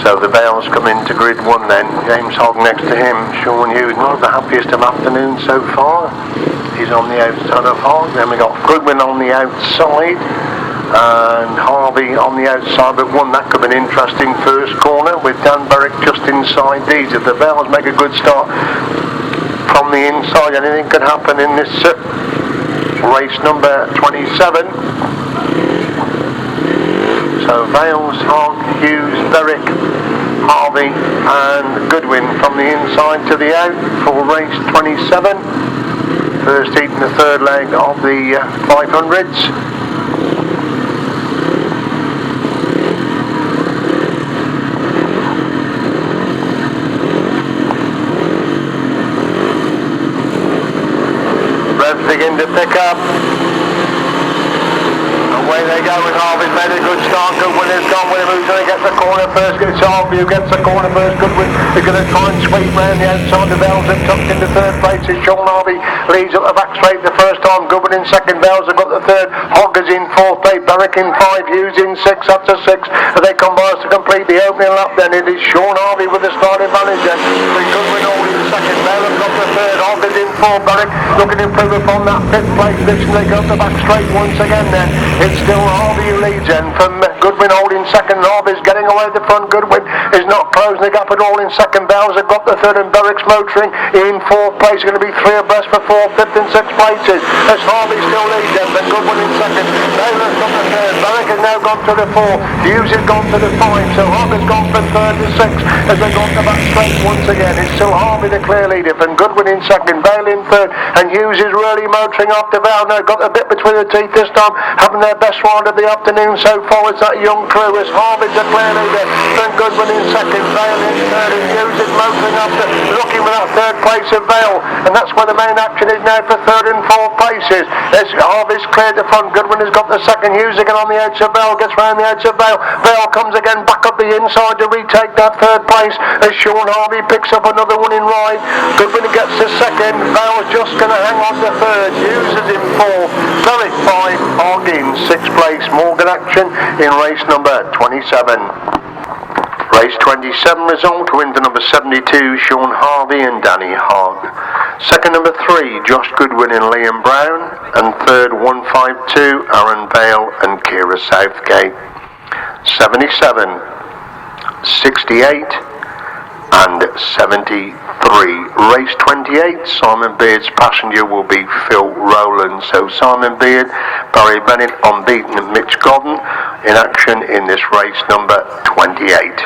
So the Bales come into grid 1 then. James Hogg next to him. Shaun Hughes, not the happiest of afternoons so far. He's on the outside of Hogg. Then we got Goodwin on the outside and Harvey on the outside, but one that could be an interesting first corner with Dan Berwick just inside these. If the Bales make a good start from the inside, anything could happen in this race number 27. So Bales, Hogg, Hughes, Berwick, Harvey and Goodwin from the inside to the out for race 27. First heat in the third leg of the 500s. Begin to pick up. Away they go with Harvey's made a good start. Goodwin has gone with him. Who's going to get the corner first? It's Harvey who gets the corner first. Goodwin is going to try and sweep round the outside. The Bales have tucked into third place. It's Shaun Harvey leads up the back straight the first time. Goodwin in second. Bales have got the third. Hogg is in fourth place. Berwick in 5. Hughes in 6. That's a 6. As they come by us to complete the opening lap, then it is Shaun Harvey with the start advantage. Then Goodwin holding the second. Bales have got the third. Hogg is in 4. Berwick looking to improve upon that 5th place position. They go up the back straight once again then. It's still Harvey who leads then from Goodwin holding second. Harvey's getting away at the front. Goodwin is not closing the gap at all in second. Bales have got the third and Berwick's motoring in 4th place. Going to be 3 abreast for 4th, 5th and 6th places. As Harvey still leads them, but Goodwin in second. Bales has got the third. Berwick has now gone to the 4. Hughes has gone to the 5. So Hogg has gone from 3rd to 6th as they got the back straight once again. It's still Harvey the clear leader from Goodwin in second. Bale in 3rd and Hughes is really motoring after Bale. Now got a bit between the teeth this time, having their best ride of the afternoon so far. It's that young crew as Harvey's the clear leader, then Goodwin in second, Bale in 3rd and Hughes is motoring after, looking for that 3rd place of Bale, and that's where the main action is now for 3rd and 4th places. As Harvey's cleared the front, Goodwin has got the second, Hughes again on the edge of Bale, gets round the edge of Bale. Bale comes again back up the inside to retake that 3rd place as Shaun Harvey picks up another one in ride. Goodwin gets the second, Bale's just going to hang on to 3rd, Hughes is in 4th, Berwick 5, Hogg in 6th place. Morgan action in race number 27. Race 27 result, winner number 72, Shaun Harvey and Danny Hogg. Second number 3, Josh Goodwin and Liam Brown. And third, 152, Aaron Bale and Kira Southgate. 77, 68 and 73. Race 28, Simon Beard's passenger will be Phil Rowland. So Simon Beard, Barry Bennett unbeaten and Mitch Godden in action in this race number 28.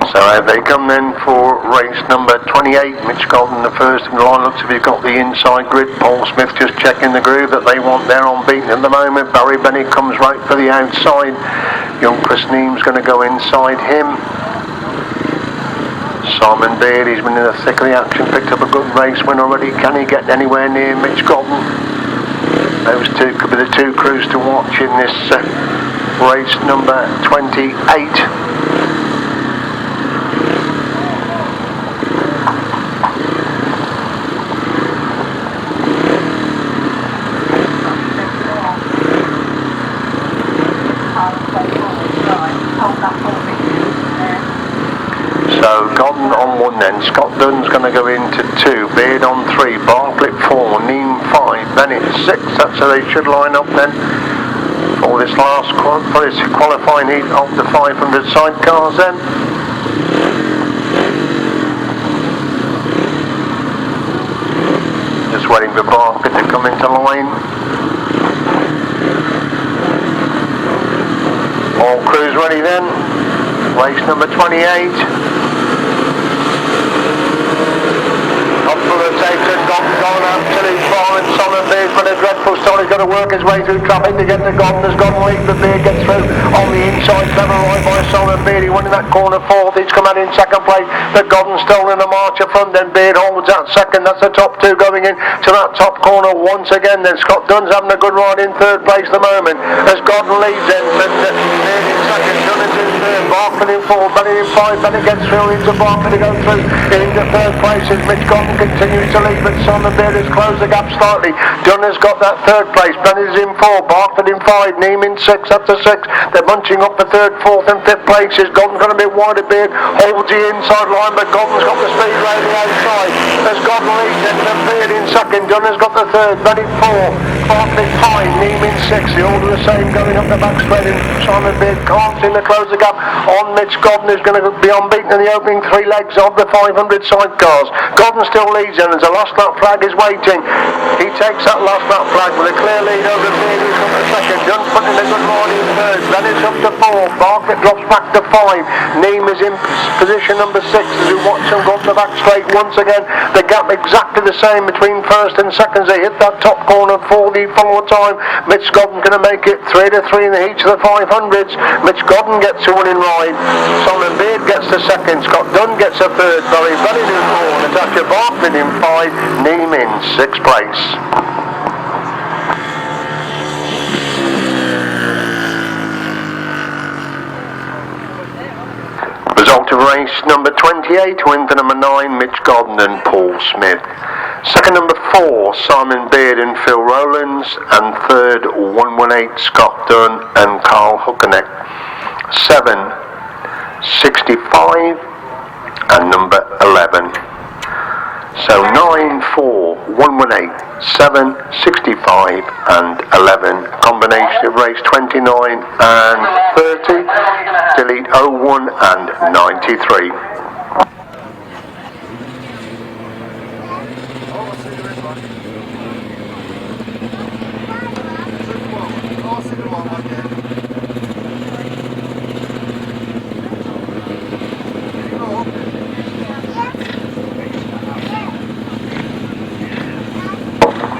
So they come then for race number 28. Mitch Golden the first in the line. Looks if he's got the inside grid. Paul Smith just checking the groove that they want there unbeaten at the moment. Barry Bennett comes right for the outside. Young Chris Neam's going to go inside him. Simon Beard, he's been in the thick of the action, picked up a good race win already. Can he get anywhere near Mitch Golden? Those two could be the two crews to watch in this race number 28. So Godden on 1 then, Scott Dunn's going to go into 2, Beard on 3, Bartlett 4, Neem 5, Bennett 6, that's how they should line up then for this last qualifying heat of the 500 sidecars then. Just waiting for Bartlett to come into line. All crews ready then, race number 28. the safes has gone absolutely far, and Solid Beard's been a dreadful start. He's got to work his way through traffic to get to Godden. Has Godden lead, but Beard gets through on the inside. Clever right by Solid Beard. He won in that corner fourth. He's come out in second place, but Godden's still in the march up front. Then Beard holds that second. That's the top two going in to that top corner once again. Then Scott Dunn's having a good ride in third place at the moment as Godden leads then. Beard in second, Dunn is in third, Barkley in fourth, Bennett in five. Bennett gets through into Barkley to go through into third place as Mitch Godden continues to lead, but Simon Beard has closed the gap slightly. Dunn has got that third place. Bennett is in four, Barkley in five, Neem in six. Up to six. They're munching up for third, fourth and fifth places. Godden's got a bit wider. Beard holds the inside line, but Godden's got the speed round the outside. As Godden leads then Beard in second. Dunn has got the third, Bennett four, Barkley five, Neem in six. The order the same going up the back straight, and Simon Beard can't seem to close the gap on Mitch Godden, who's going to be unbeaten in the opening three legs of the 500 sidecars. Godden still leads, and as a last lap flag is waiting, he takes that last lap flag with a clear lead over Beard, who's got the second. Dunn's putting a good ride in third. Then it's up to four. Bartlett drops back to five. Neem is in position number six as we watch them go up the back straight once again. The gap exactly the same between first and second. They hit that top corner for the full time. Mitch Godden going to make it 3-3 in the heats of the 500s. Mitch Godden gets a winning ride. Simon Beard gets the second. Scott Dunn gets a third. Very in four. Natasha Bartlett in five. Neem in sixth place. Result of race number 28, win for number 9, Mitch Godden and Paul Smith. Second number 4, Simon Beard and Phil Rowlands, and third 118, Scott Dunn and Carl Huckeneck. 7, 65 and number 11. So 9, 4, 118, 7, 65 and 11. Combination of race 29 and 30. Delete 01 and 93.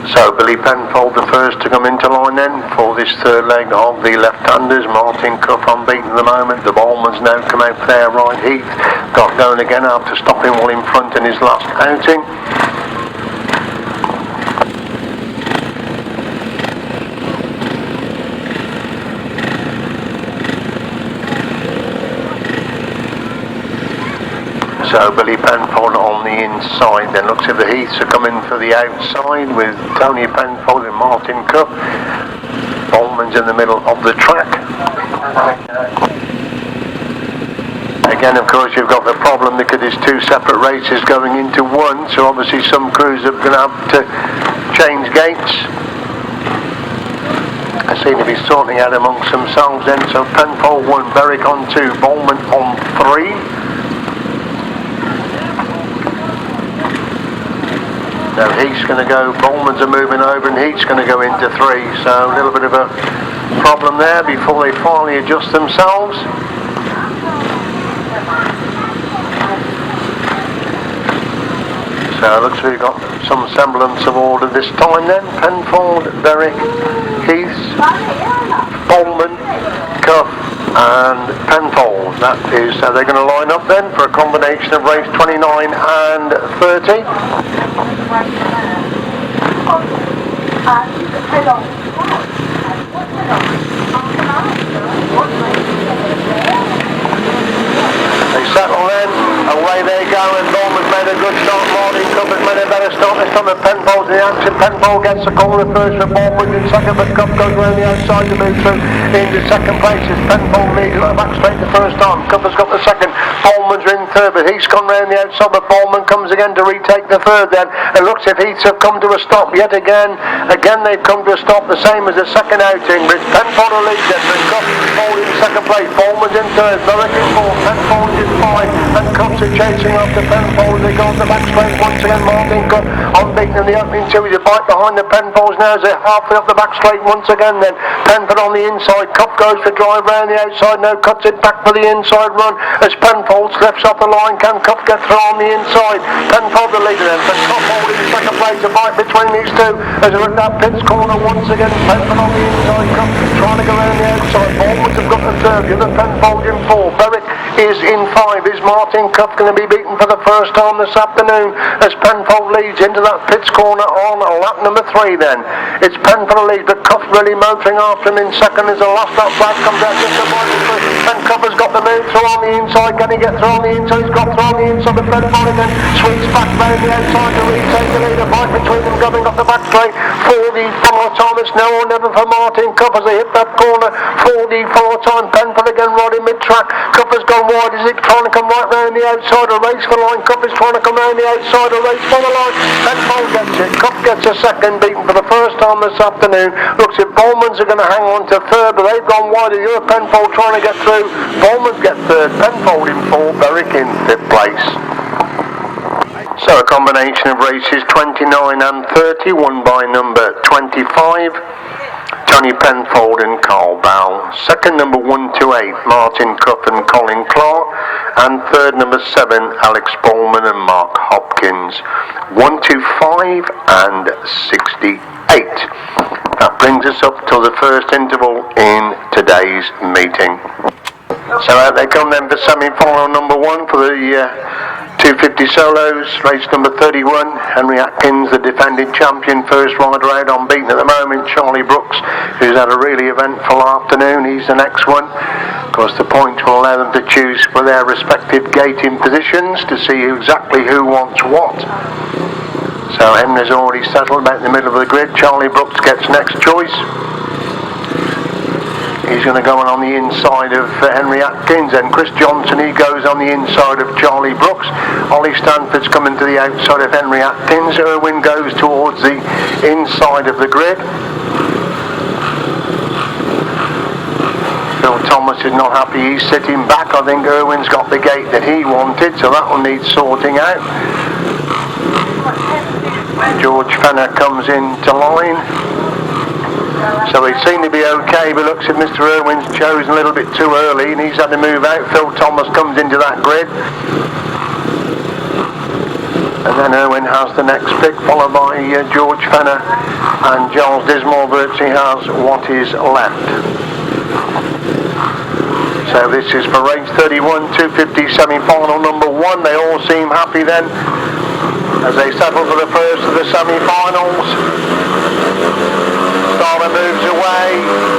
So Billy Penfold the first to come into line then for this third leg of the left-handers. Martin Cuff unbeaten at the moment. The Bowman's now come out for their right. Heath got going again after stopping well in front in his last outing. So Billy Penfold on the inside, then looks like the Heaths are coming for the outside with Tony Penfold and Martin Cuff. Bowman's in the middle of the track. Again, of course, you've got the problem because there's two separate races going into one, so obviously some crews are going to have to change gates. I seem to be sorting out amongst themselves then. So Penfold 1, Berwick on 2, Bowman on 3. Now Heath's going to go, Bowman's are moving over and Heath's going to go into 3, so a little bit of a problem there before they finally adjust themselves. So it looks like we've got some semblance of order this time then. Penfold, Berwick, Heath, Bowman, Cuff and Penfold. That is how they're going to line up then for a combination of race 29 and 30. They settle then, away they go, and Bowman's made a good start. Martin Cuff has made a better start this time, and Penfold's in the action. Penfold gets the corner first for Bowman in second, but Cuff goes around the outside to move through into second place as Penfold leads at the back straight the first time. Cuff has got the second, Bowman's in third, but Heath's gone round the outside, but Bowman comes again to retake the third then. It looks as if Heaths have come to a stop yet again. Again they've come to a stop, the same as the second outing, but it's Penfold who leads it, and Cuff holding second place. Bowman's in third, Berwick in fourth, Penfold is 5, and Cuffs are chasing after Penfold. They go on the back straight once again. Martin Cuff unbeaten in the opening two. He's a bite behind the Penfolds now as they're halfway up the back straight once again. Then Penfold on the inside. Cuff goes for drive round the outside. No, cuts it back for the inside run as Penfold slips off the line. Can Cuff get through on the inside? Penfold the leader then. But Cuff holding second place. A bite between these two as they're at that pits corner once again. Penfold on the inside. Cuff trying to go around the outside. Bournemouth have got the third. The other Penfold in four. Berwick is in five. Is Martin Cuff going to be beaten for the first time this afternoon as Penfold leads into that pits corner on lap number 3 then. It's Penfold leads, but Cuff really motoring after him in second as the last lap flag comes out just a bite and Cuff has got the move through on the inside. Can he get through on the inside? He's got through on the inside, but Penfold again sweeps back round the outside to retake the lead. A bite between them coming up the back straight for the follow time. It's now or never for Martin Cuff as they hit that corner for the follow time. Penfold again right in mid-track. Cuff has gone wide. Is he trying to come right round the outside? A race for line. Cuff is trying to come round the outside. A race for the line. Penfold gets it. Cuff gets a second, beaten for the first time this afternoon. Looks like Bowman's are going to hang on to third, but they've gone wide. The other Penfold trying to get through. Bowman's get third. Penfold in fourth. Berwick in fifth place. So a combination of races 29 and 30, won by number 25, Tony Penfold and Carl Bow. Second, number 1 to 8, Martin Cuff and Colin Clark. And third, number 7, Alex Bowman and Mark Hopkins. 1 to 5 and 68. That brings us up to the first interval in today's meeting. So out they come then for semi-final number 1 for the 250 solos, race number 31. Henry Atkins, the defending champion, first rider out unbeaten at the moment. Charlie Brooks, who's had a really eventful afternoon, he's the next one. Of course, the points will allow them to choose for their respective gating positions to see exactly who wants what. So Henry's already settled about in the middle of the grid. Charlie Brooks gets next choice. He's going to go on the inside of Henry Atkins, and Chris Johnson, he goes on the inside of Charlie Brooks. Ollie Stanford's coming to the outside of Henry Atkins. Irwin goes towards the inside of the grid. Phil Thomas is not happy, he's sitting back. I think Irwin's got the gate that he wanted, so that will need sorting out. George Fenner comes into line. So he seemed to be okay, but looks at Mr. Irwin's chosen a little bit too early and he's had to move out. Phil Thomas comes into that grid. And then Irwin has the next pick, followed by George Fenner, and Giles Dismore virtually has what is left. So this is for race 31, 250 semi-final number 1. They all seem happy then as they settle for the first of the semi-finals. Starmer moves away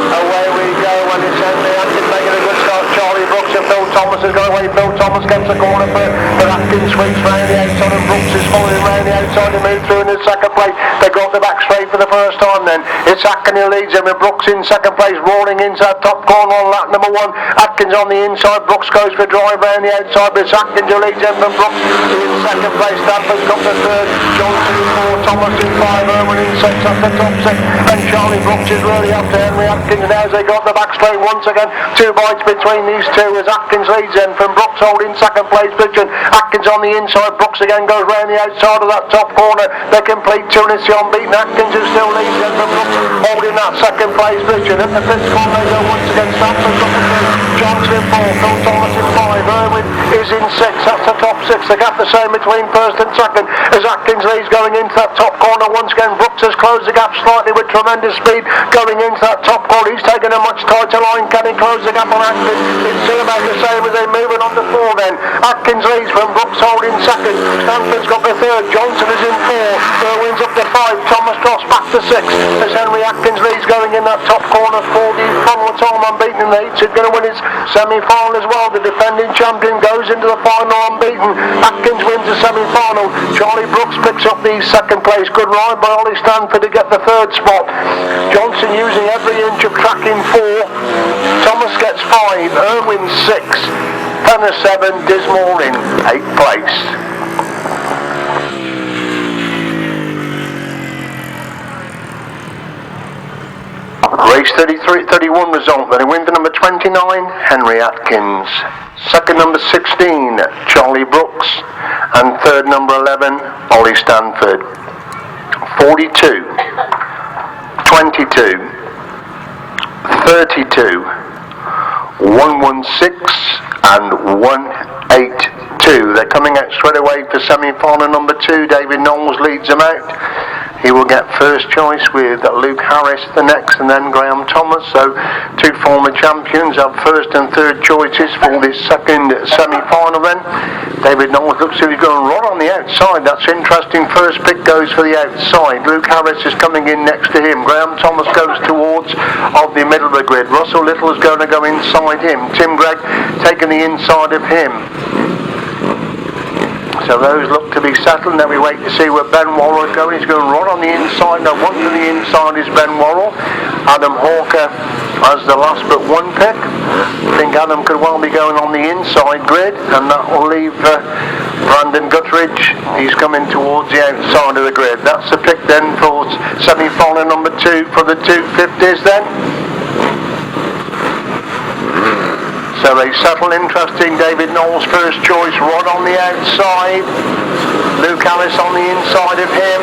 we go, and it's Henry Atkins making a good start. Charlie Brooks and Phil Thomas has got away. Phil Thomas gets the corner but Atkins sweeps round the outside and Brooks is following round the outside to move through in the second place. They got the back straight for the first time then. It's Atkins who leads them with Brooks in second place, rolling into that top corner on lap number 1. Atkins on the inside, Brooks goes for a drive round the outside, but it's Atkins who leads them from Brooks in second place. Stanford's got the third, Johnson in 4, Thomas in 5, Irwin in 6 up the top 6, and Charlie Brooks is really up to Henry Atkins now as they got the back straight once again. 2 bites between these two as Atkins leads them from Brooks holding second place position. Atkins on the inside, Brooks again goes round the outside of that top corner. They complete 2 and it's the unbeaten Atkins who still leads them from Brooks holding that second place position. At the fifth corner they go once again. Stanford's got the third, Johnson in 4, Phil Thomas in 5, Irwin is in 6, that's the top 6. The gap the same between first and second as Atkins leads going into that top corner once again. Brooks has closed the gap slightly with tremendous speed going into that top corner. He's taken a much tighter line. Can he close the gap on Atkins? It's still about the same as they're moving on to 4 then. Atkins leads from Brooks holding second. Stanford's got the third. Johnson is in 4. Irwin's up to 5. Thomas drops back to 6 as Henry Atkins leads going in that top corner for the final time unbeaten in the heats. He's going to win his semi-final as well. The defending champion goes into the final unbeaten. Atkins wins the semi-final. Charlie Brooks picks up the second place. Good ride by Ollie Stanford to get the third spot. Johnson using every inch of track in 4. Thomas gets 5. Irwin 6. Fenner 7. Dismore in 8th place. Race 31 result. Then a win for number 29, Henry Atkins. Second number 16, Charlie Brooks. And third number 11, Ollie Stanford. 42, 22, 32, 116 and 182. They're coming out straight away for semi-final number 2. David Knowles leads them out. He will get first choice with Luke Harris the next, and then Graham Thomas. So 2 former champions have first and third choices for this second semi-final then. David Knowles looks like he's going right on the outside. That's interesting. First pick goes for the outside. Luke Harris is coming in next to him. Graham Thomas goes towards of the middle of the grid. Russell Little is going to go inside him. Tim Gregg taking the inside of him. So those look to be settled. Now we wait to see where Ben Worrell is going. He's going right on the inside. Now one to the inside is Ben Worrell. Adam Hawker has the last but one pick. I think Adam could well be going on the inside grid, and that will leave Brandon Guttridge. He's coming towards the outside of the grid. That's the pick then for semi-final number 2 for the 250s then. So they settle interesting. David Knowles first choice right on the outside. Luke Harris on the inside of him.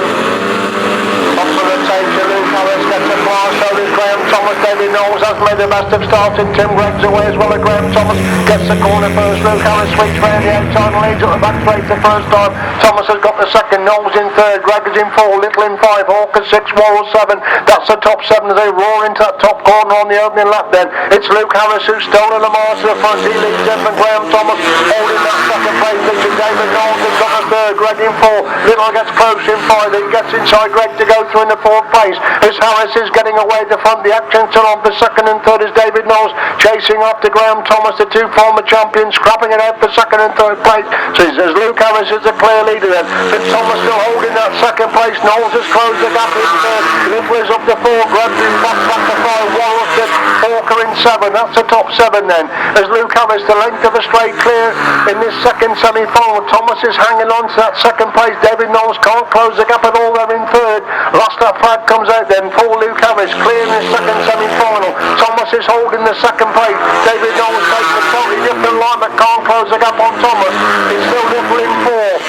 Up for the rotation, Luke Harris gets a class, so does Graham Thomas. David Knowles has made the best of starting. Tim Gregg's away as well as Graham Thomas gets the corner first. Luke Harris sweeps round the outside and leads at the back straight the first time. Thomas has got the second, Knowles in third, Gregg is in 4, Little in 5, Hawker 6, Worrell 7. That's the top 7 as they roar into that top corner on the opening lap then. It's Luke Harris who's stolen the mark to the front. He leads them and Graham Thomas holding that second place. It's David Knowles has got the third, Gregg in 4. Little gets close in 5. He gets inside Gregg to go through in the 4th place. As Harris is getting away at the front, the action still on for second and third is David Knowles chasing after Graham Thomas, the 2 former champions, scrapping it out for second and third place. So as Luke Harris is the clear leader then, but Thomas still holding that second place. Knowles has closed the gap in third. Little is up to 4, Gregg in back to 5, Worrell 6, Hawker in 7. That's the top 7 then. As Luke Harris, the length of a straight clear in this second semi-final. Thomas is hanging on to that second place. David Knowles can't close the gap at all. They're in third. Last lap flag comes out then for Luke Harris, clear in his second semi-final. Thomas is holding the second place. David Knowles takes a totally different line but can't close the gap on Thomas. It's still Little in 4.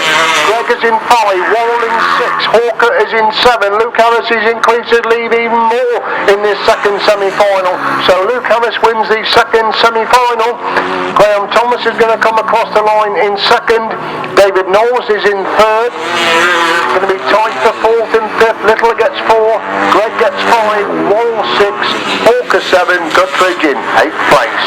Gregg is in 5. Worrell in 6. Hawker is in 7. Luke Harris is increased his lead even more in this second semi-final. So Luke Harris wins the second semi-final. Graham Thomas is going to come across the line in second. David Knowles is in third. It's going to be tight for 4th and 5th. Little gets 4. Gregg gets 5. Worrell 6. Hawker 7. Guttridge in 8th place.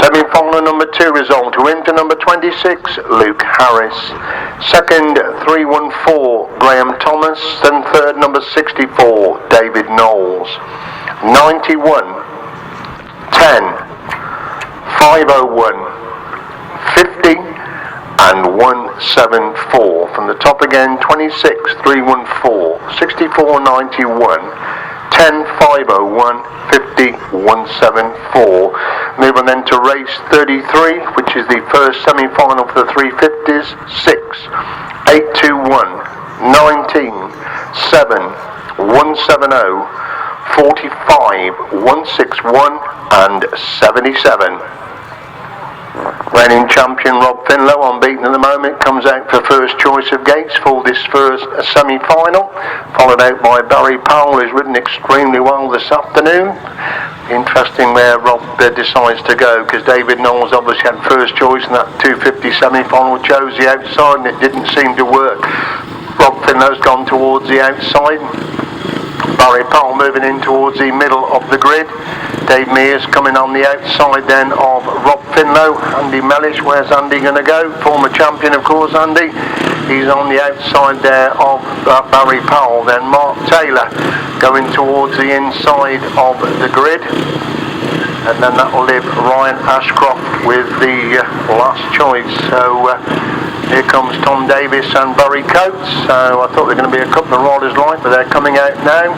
Semi-final number 2 result. Win to number 26, Luke Harris. Second, 314, Graham Thomas. Then third, number 64, David Knowles. 91, 10, 501, 50 and 174. From the top again, 26, 314, 64, 91. 10, 501, 50, 174. Move on then to race 33, which is the first semi-final for the 350s. 6, 821, 19, 7, 170, 45, 161 and 77. Reigning champion Rob Finlow, unbeaten at the moment, comes out for first choice of gates for this first semi-final, followed out by Barry Powell, who's ridden extremely well this afternoon. Interesting where Rob decides to go, because David Knowles obviously had first choice in that 250 semi-final, chose the outside and it didn't seem to work. Rob Finlow's gone towards the outside. Barry Powell moving in towards the middle of the grid. Dave Mears coming on the outside then of Rob Finlow. Andy Mellish, where's Andy going to go? Former champion of course, Andy. He's on the outside there of Barry Powell. Then Mark Taylor going towards the inside of the grid. And then that will leave Ryan Ashcroft with the last choice. So here comes Tom Davis and Barry Coates. So I thought there were going to be a couple of riders light, but they're coming out now.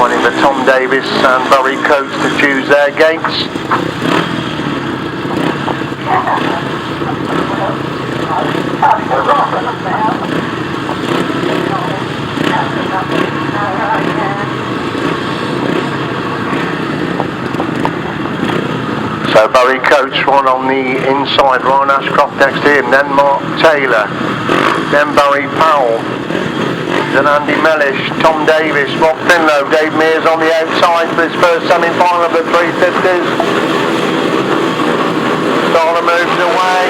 waiting for Tom Davis and Barry Coates to choose their gates. So Barry Coates one on the inside, Ryan Ashcroft next to him, then Mark Taylor, then Barry Powell, then Andy Mellish, Tom Davis, Rob Finlow, Dave Mears on the outside for his first semi-final of the 350s. Starter moves away.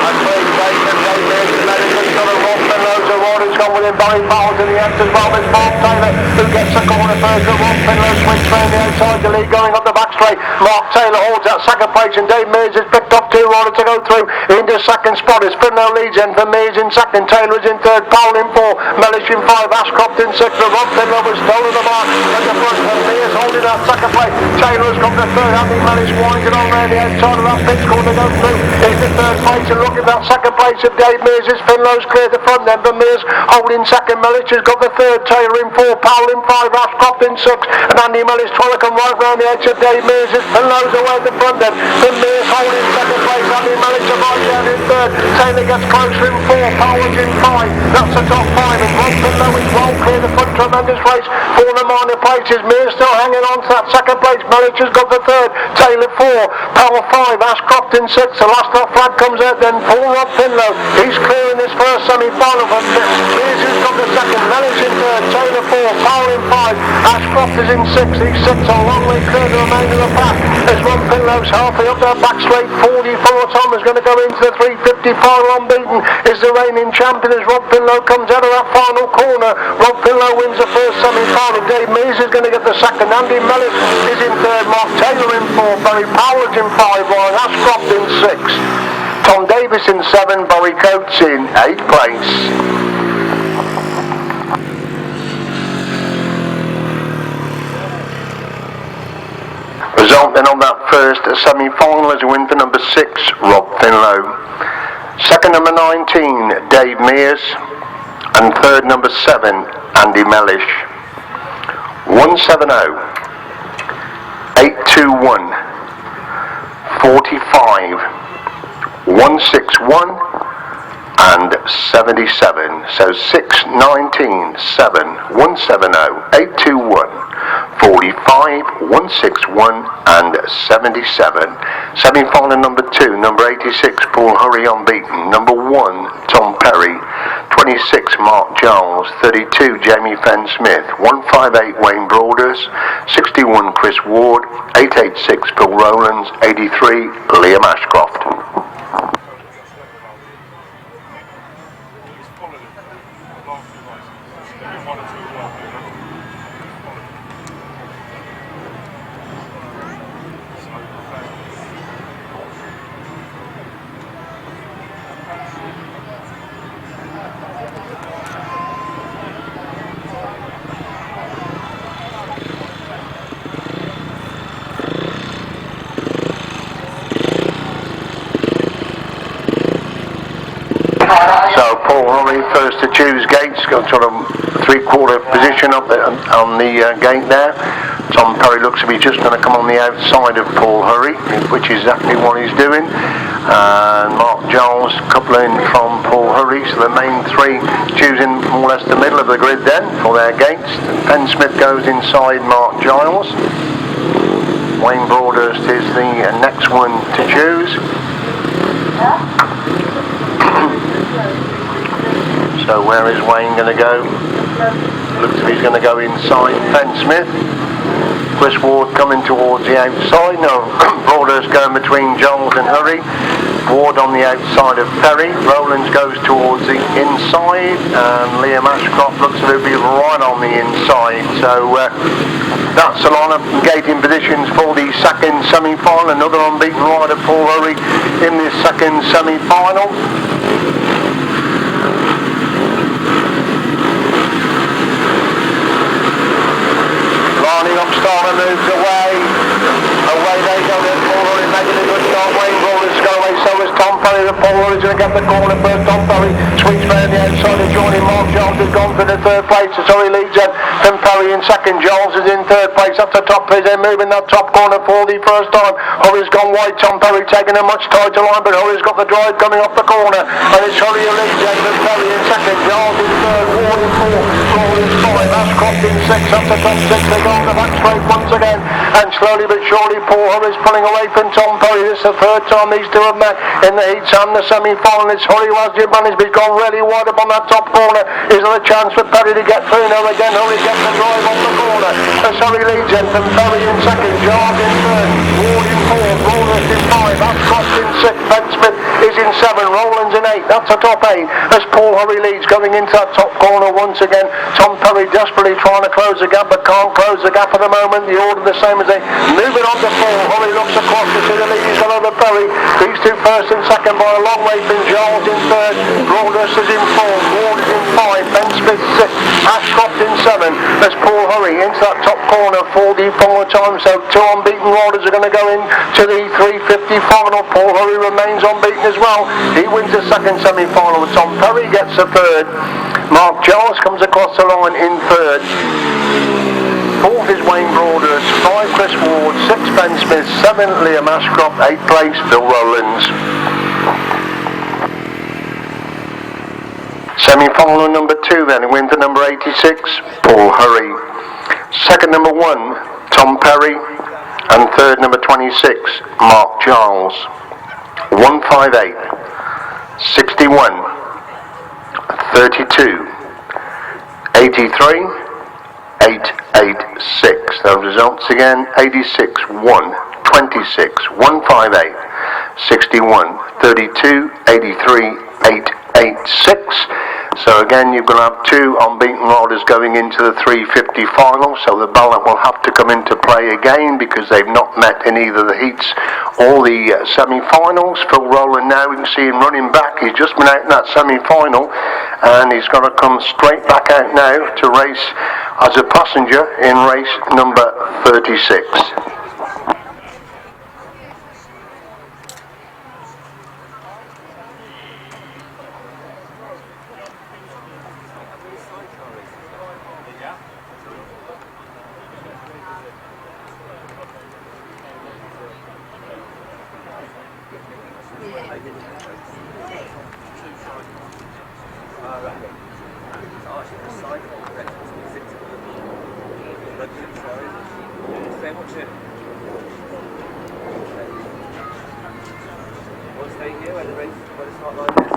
And Dave Mears is letting it go to Rob Finlow's award. It's gone within Barry Powell to the end as well. It's Mark Taylor who gets the corner first. Rob Finlow swings round the outside, the lead going up the back straight. Mark Taylor holds that second place and Dave Mears has picked up 2 Riders to go through into second spot. It's Finlow leads in for Mears in second, Taylor is in third, Powell in 4, Mellish in 5, Ashcroft in 6. The Rob Finlow was stolen the mark at the front and Mears holding that second place. Taylor has come to third, Andy Mellish winding on round the outside of that pitch corner to go through into third place and look at that second place of Dave Mears as Finlow's cleared the front then, but Mears holding second, Mellish has got the third, Taylor in 4, Powell in 5, Ashcroft in 6 and Andy Mellish trying to come right round the edge of Dave Mears as Finlow's away at the front then. Mears holding second place, Andy Mellish right down in third, Taylor gets closer in 4, Powell's in 5, that's the top 5 and Rob Finlow is well clear the front, tremendous race for the minor places. Mears still hanging on to that second place, Mellish has got the third, Taylor 4, Powell 5, Ashcroft in 6, the last top flag comes out then for Rob Finlow, he's clearing this first semi-final from Mears has got the second, Mellish in third, Taylor 4, Powell in 5, Ashcroft is in 6, he's 6 a long way clear the remainder of the pack as Rob Finlow's halfway up that back straight. 44 Tom is going to go into the 350 final unbeaten, is the reigning champion as Rob Finlow comes out of that final corner. Rob Finlow wins the first semi-final, Dave Mears is going to get the second, Andy Mellish is in third, Mark Taylor in 4, Barry Powell is in 5, Ryan Ashcroft in 6, Tom Davis in 7, Barry Coates in 8th place. Result then on that first semi-final is a win for number 6, Rob Finlow. Second, number 19, Dave Mears. And third, number 7, Andy Mellish. 170, 821, 45, 161 and 77. So 6, 19, 7, 170, 821, 45, 161 and 77. Semi-final number 2, number 86, Paul Hurry unbeaten. Number 1, Tom Perry. 26, Mark Giles. 32, Jamie Fenn Smith. 158, Wayne Broaders. 61, Chris Ward. 886, Bill Rowlands. 83, Liam Ashcroft. First to choose gates, got sort of 3/4 position up there on the gate there. Tom Perry looks to be just going to come on the outside of Paul Hurry, which is exactly what he's doing. And Mark Giles coupling from Paul Hurry, so the main 3 choosing more or less the middle of the grid then for their gates. Fenn Smith goes inside Mark Giles. Wayne Broadhurst is the next one to choose. So where is Wayne going to go? Looks like he's going to go inside Fenn Smith. Chris Ward coming towards the outside. No, Broadhurst going between Giles and Hurry. Ward on the outside of Perry. Rowlands goes towards the inside. And Liam Ashcroft looks to be right on the inside. So that's a lot of gating positions for the second semi-final. Another unbeaten rider, Paul Hurry, in this second semi-final. Starter moves away they go then Paul Hurry making a good start, Wayne Broadhurst go away, so is Tom Perry, the Paul Hurry's going to get the corner first, Tom Perry sweeps round the outside of joining Mark Jones has gone for the third place. So he leads then from Perry in second. Jones is in third place. Up the top is then moving that top corner for the first time. Hurry's gone wide. Tom Perry taking a much tighter line, but Hurry's got the drive coming off the corner. And it's Hurry who leads then from Perry in second. Jones in third. Ward in fourth. Ward in five. Ashcroft in six. Up the top six. They go on the back straight once again. And slowly but surely Paul Hurry's pulling away from Tom Perry. This is the third time these two have met in the heats and the semi-final. It's Hurry who has the advantage, but he's gone really wide up on that top corner. Is there a chance for Perry to get through now again? Hurry gets the drive off the corner. As Hurry leads in from Perry in second. Jarve in third. Ward in fourth. Rollins in five. Ashcroft in six. Ben Smith is in seven. Rollins in eight. That's the top eight. As Paul Hurry leads going into that top corner once again. Tom Perry desperately trying to close the gap, but can't close the gap at the moment. The order the same as they move it on to four. Hurry looks across to see the lead. He's over Perry. These two first and second by a long way. From Giles in third. Rollins is in fourth. Ward is in five. Ben Smith six. Ashcroft in seven. As Paul Hurry into that top corner for the final time. So two unbeaten riders are going to go in to the 350 final. Paul Hurry remains unbeaten as well. He wins the second semi-final. Tom Perry gets the third. Mark Giles comes across the line in third. Fourth is Wayne Broadhurst, 5 Chris Ward, 6 Ben Smith, 7 Liam Ashcroft, 8th place Phil Rowlands. Semi-final number 2 then, wins the number 86, Paul Hurry. Second number 1, Tom Perry. And third number 26, Mark Giles. 158, 61, 32, 83, 886. Those results again: 86, 1, 26, 158, 61, 32, 83, 886. So again, you're going to have two unbeaten riders going into the 350 final, so the ballot will have to come into play again because they've not met in either the heats or the semi-finals. Phil Rowland now, we can see him running back. He's just been out in that semi-final and he's going to come straight back out now to race as a passenger in race number 36.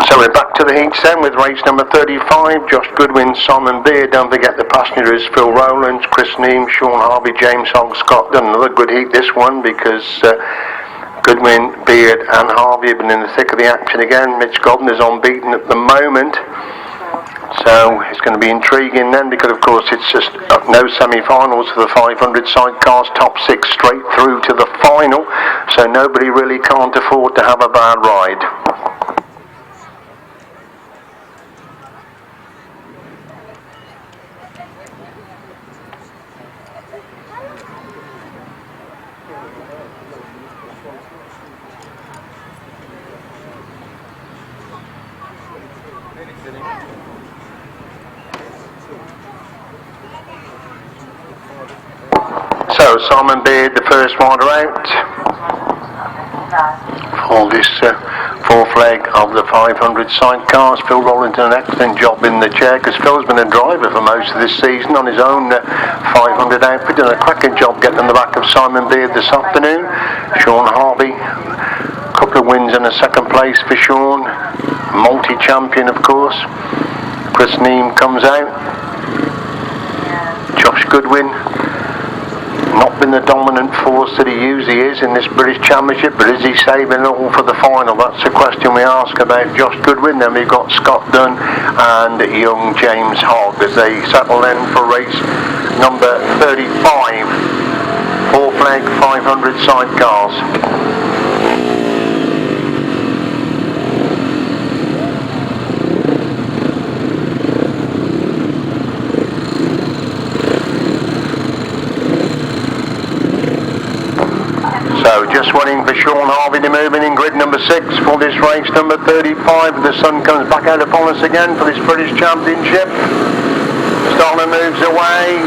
So we're back to the heats then with race number 35, Josh Goodwin, Simon Beard. Don't forget the passengers, Phil Rowlands, Chris Neame, Shaun Harvey, James Hogg, Scott. Done another good heat this one because Goodwin, Beard and Harvey have been in the thick of the action again. Mitch Gobner's unbeaten at the moment. So it's going to be intriguing then because of course it's just no semi-finals for the 500 sidecars, top 6 straight through to the final. So nobody really can't afford to have a bad ride. So Simon Beard, the first rider out for this fourth leg of the 500 sidecars. Phil Rowland did an excellent job in the chair because Phil's been a driver for most of this season on his own 500 outfit. Done a cracking job getting on the back of Simon Beard this afternoon. Shaun Harvey, a couple of wins and a second place for Shaun, multi-champion of course. Chris Neame comes out. Josh Goodwin, not been the dominant force that he usually is in this British Championship, but is he saving it all for the final? That's the question we ask about Josh Goodwin. Then we've got Scott Dunn and young James Hogg as they settle in for race number 35, fourth leg 500 sidecars. So So just waiting for Shaun Harvey to move in grid number 6 for this race number 35. The sun comes back out upon us again for this British Championship. Stoller moves away.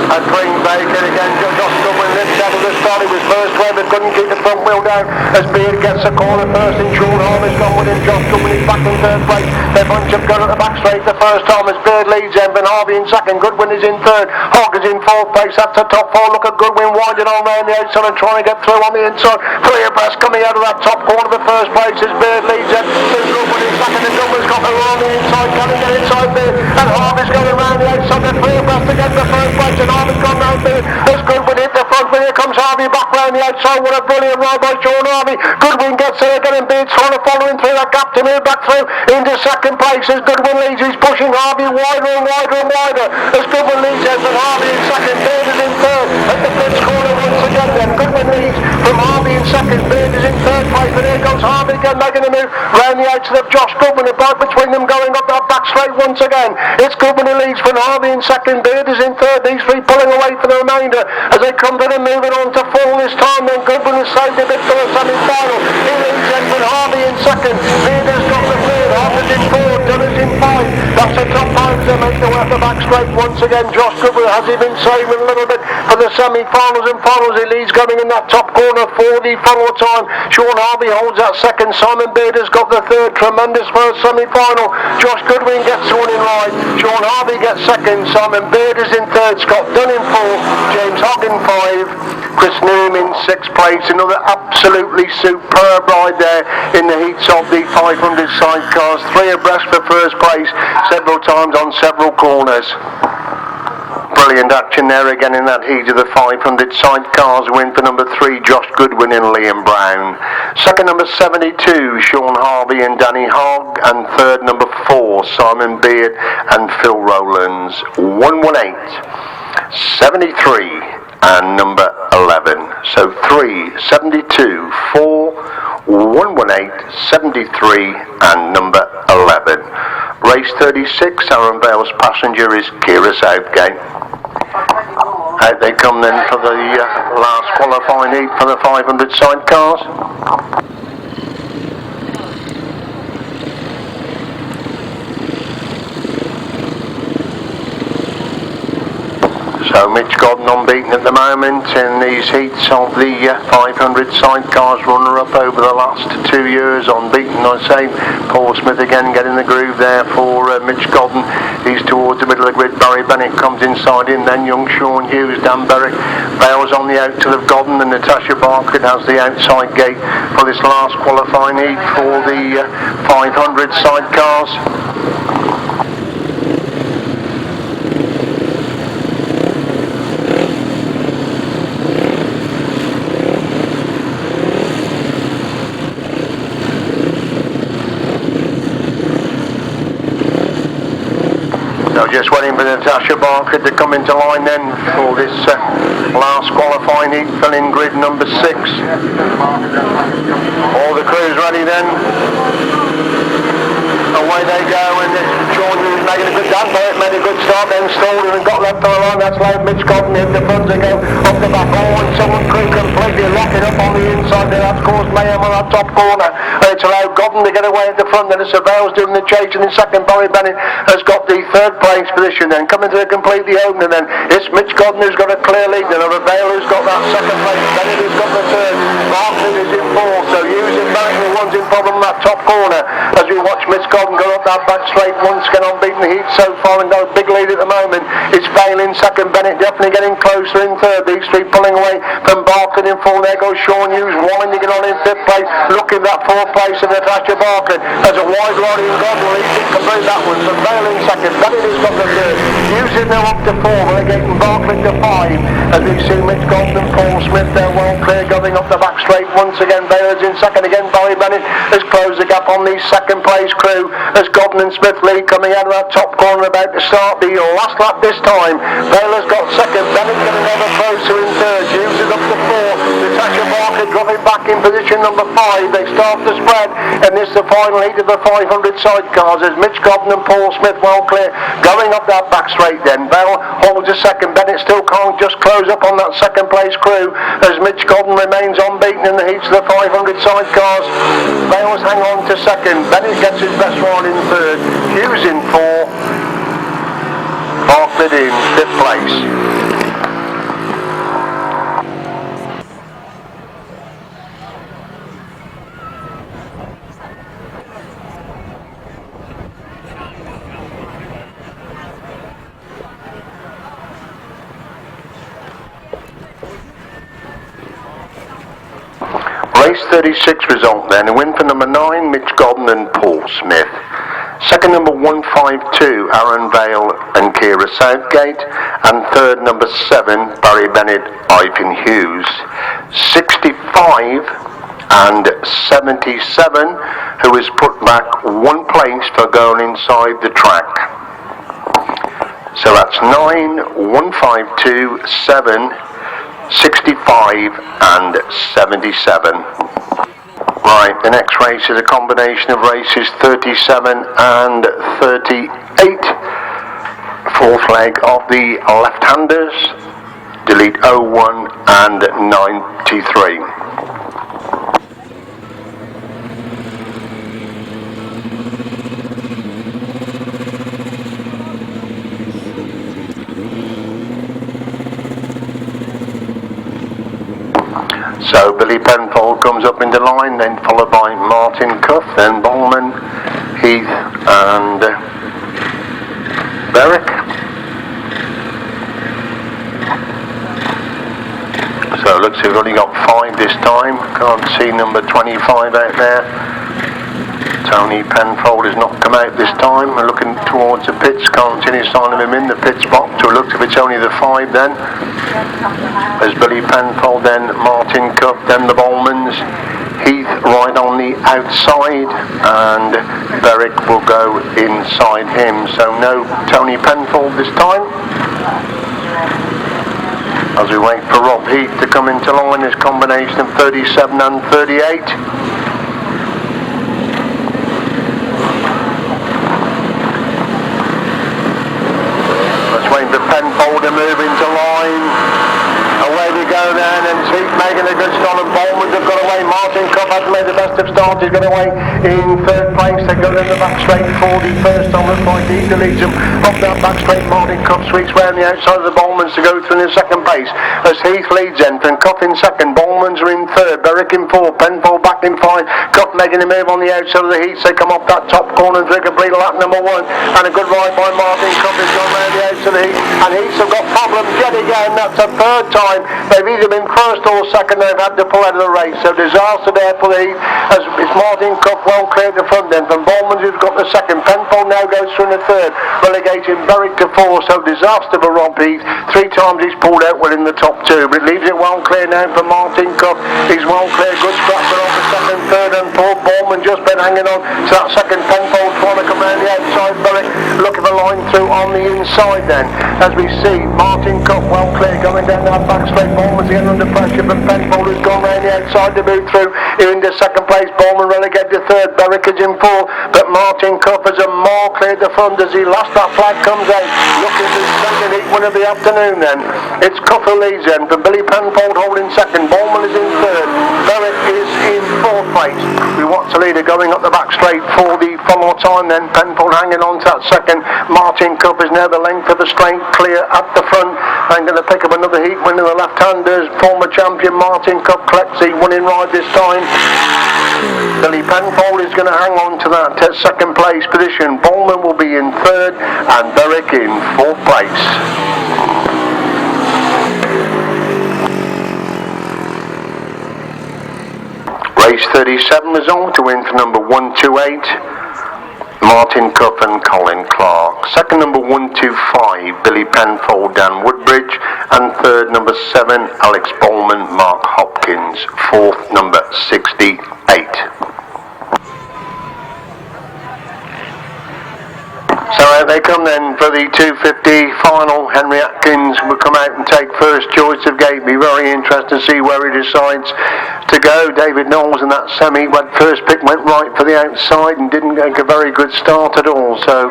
And Green Baker again, Josh Goodwin lifts out of the start. He was first where but couldn't keep the front wheel down as Beard gets the corner first and Shaun Harvey's gone with him. Josh Goodwin is back in third place. They bunch up gun at the back straight the first time as Beard leads them, and Harvey in second. Goodwin is in third. Hogg is in fourth place. That's the top four. Look at Goodwin winding on round the outside and trying to get through on the inside. Three abreast coming out of that top corner of the first place as Beard leads them. There's Goodwin in second and Goodwin's got the on the inside. Can he get inside Beard? And Harvey's going around the outside. They're three abreast to get the first place and Harvey's gone round Beard. As Goodwin hit the front, but here comes Harvey back round the outside. What a brilliant ride by Shaun Harvey. Goodwin gets there again and Beard's trying to follow him through that gap to move back through into second place as Goodwin leads. He's pushing Harvey wider and wider and wider as Goodwin leads him, and Harvey in second. Beard is in third at the fifth corner once again. Then Goodwin leads from Harvey in second. Beard is in third place, but here goes Harvey again making a move round the outside of Josh Goodwin. A bike between them going up that back straight once again. It's Goodwin who leads from Harvey in second. Beard is in third. These three pulling away for the remainder as they come to them moving on to full this time. Then Goodwin has saved a bit for the semi-final. He leads then with Harvey in second. Beard has got the third. Harvey's in fourth. Dunner's in five. That's a top five to make the way up the back straight once again. Josh Goodwin has he been saving a little bit for the semi-finals and finals. He leads going in that top corner for the final time. Shaun Harvey holds that second. Simon Beard has got the third. Tremendous first semi-final. Josh Goodwin gets one in right. Shaun Harvey gets second. Simon Beard is in third. Scott Dunn in fourth. James Hogg in five. Chris Noom in sixth place. Another absolutely superb ride there in the heats of the 500 sidecars. Three abreast for first place several times on several corners. Brilliant action there again in that heat of the 500 sidecars. Win for number 3 Josh Goodwin and Liam Brown. Second number 72 Shaun Harvey and Danny Hogg, and third number 4 Simon Beard and Phil Rowlands. 118, 73 and number 11. So 3, 72, 4, 118, 73 and number 11. Race 36, Aaron Bale's passenger is Kira Southgate. Out they come then for the last qualifying heat for the 500 sidecars. So Mitch Godden unbeaten at the moment in these heats of the 500 sidecars, runner-up over the last 2 years, unbeaten I say. Paul Smith again getting the groove there for Mitch Godden. He's towards the middle of the grid. Barry Bennett comes inside him, then young Sean Hughes, Dan Berwick. Bale's on the outside of Godden, and Natasha Barker has the outside gate for this last qualifying heat for the 500 sidecars. So just waiting for Natasha Barker to come into line then for this last qualifying heat, filling grid number 6. All the crews ready then. Away they go, and Sean Hughes making a good dance. Made a good start, then stalled and got left on the line. That's like Mitch Godden hit the front and go off the back. Oh, and someone crew completely locking up on the inside there. That's caused mayhem on that top corner. And it's allowed Godden to get away at the front. Then the Surveyor's doing the chase, and in second Barry Bennett has got the third place position. Then coming to the completely opener then, it's Mitch Godden who's got a clear lead. Then over Bale who's got that second place. Bennett who's got the third. Martin is in fourth. So Hughes in back, the one's in problem on that top corner. As we watch Mitch Godden go up that back straight once again, unbeaten the heat so far and got a big lead at the moment. It's failing second. Bennett definitely getting closer in third. These three pulling away from Barker in fourth. There goes Sean Hughes winding it on in fifth place. Looking that fourth place of Natasha Barker. There's a wide lorry in Godden. He didn't complete that one. So failing second. Bennett has got the third. Hughes is now up to 4. But they're getting Barker to 5. As we see Mitch Godden and Paul Smith, they're well clear going up the back straight once again. Baylor's in second again. Barry Bennett has closed the gap on the second place crew as Goodwin and Smith lead coming out of that top corner about to start the last lap this time. Baylor's got second. Bennett getting ever closer in third. Hughes is up to four. Natasha Barker dropping back in position number 5. They start to spread, and this is the final heat of the 500 sidecars as Mitch Goodwin and Paul Smith well clear going up that back straight. Then Bell holds a second. Bennett still can't just close up on that second place crew as Mitch Goodwin remains unbeaten in the heats of the 500 sidecars. Bales hang on to second. Bennett gets his best ride in third. Hughes in 4. Bartlett in 5th place. Race 36 result then. A win for number 9, Mitch Goodwin and Paul Smith. Second, number 152, Aaron Vale and Kira Southgate. And third, number 7, Barry Bennett, Ivan Hughes. 65 and 77, who is put back 1 place for going inside the track. So that's 9, 152, 7, 65 and 77. Right, the next race is a combination of races 37 and 38. Fourth leg of the left-handers, delete 01 and 93. So Billy Penfold comes up in the line, then followed by Martin Cuff, then Bowman, Heath and Berwick. So it looks like we've only got 5 this time. Can't see number 25 out there. Tony Penfold has not come out this time. We're looking towards the pits, can't see any sign of him in the pits box. So it looks like it's only the 5 then. There's Billy Penfold, then Martin Cup, then the Bowmans. Heath right on the outside, and Berwick will go inside him. So no Tony Penfold this time. As we wait for Rob Heath to come into line, this combination of 37 and 38. Waiting for Penfold to move into line. Away we go then, and Heath making a good start, and Bowman's have got away. Martin Cup has made the best of start. He's got away in 3rd place. They go in the back straight for the first time. Looks like Heath leads them off that back straight. Martin Cup sweeps round the outside of the Bowmans to go through in the second place as Heath leads then. From Cup in second, Bowmans are in 3rd, Berwick in 4th, Penfold back in 5. Cup making a move on the outside of the heats. They come off that top corner and drink a breedle at number 1, and a good ride by Martin Cup has gone round the outside of the heat, and Heaths have got problems yet again. That's the 3rd time they've either been 1st or 2nd. They've had to pull out of the race, so disaster there for the heat as it's Martin Cup well cleared the front then from Bowman, who's got the 2nd. Penfold now goes through in the 3rd, relegating Berwick to 4, so disaster for Rob Heath. 3 times he's pulled out within the top 2, but it leaves it well clear now for Martin Cup. He's well clear, good scratcher on the 2nd, 3rd and 4th. Bowman just been hanging on to that 2nd. Penfold trying to come around the outside. Berwick looking for line through on the inside then, as we see Martin Cup well clear going down that back straight. Bowman's again under pressure, but Penfold has gone round the outside to move through. Here into 2nd place, Bowman relegated to 3rd, Berwick is in 4th, but Martin Cup has a more cleared the front as he lost that flag comes out. Looking at the 2nd heat win of the afternoon then. It's Cup who leads then, for Billy Penfold holding 2nd, Bowman is in 3rd, Berwick is in 4th place. We watch the leader going up the back straight for the follow time then. Penfold hanging on to that 2nd. Martin Cup is now the length of the straight clear at the front, and going to pick up another heat win in the left-handers. Former champion Martin Cup collects the winning ride this time. Billy Penfold is going to hang on to that 2nd place position. Bowman will be in 3rd and Berwick in 4th place. Race 37 result, to win for number 128, Martin Cuff and Colin Clark. Second, number 125, Billy Penfold, Dan Woodbridge. And third, number 7, Alex Bowman, Mark Hopkins. Fourth, number 68. So out they come then for the 250 final. Henry Atkins will come out and take first choice of gate. Be very interested to see where he decides to go. David Knowles in that semi, when first pick went right for the outside and didn't make a very good start at all. So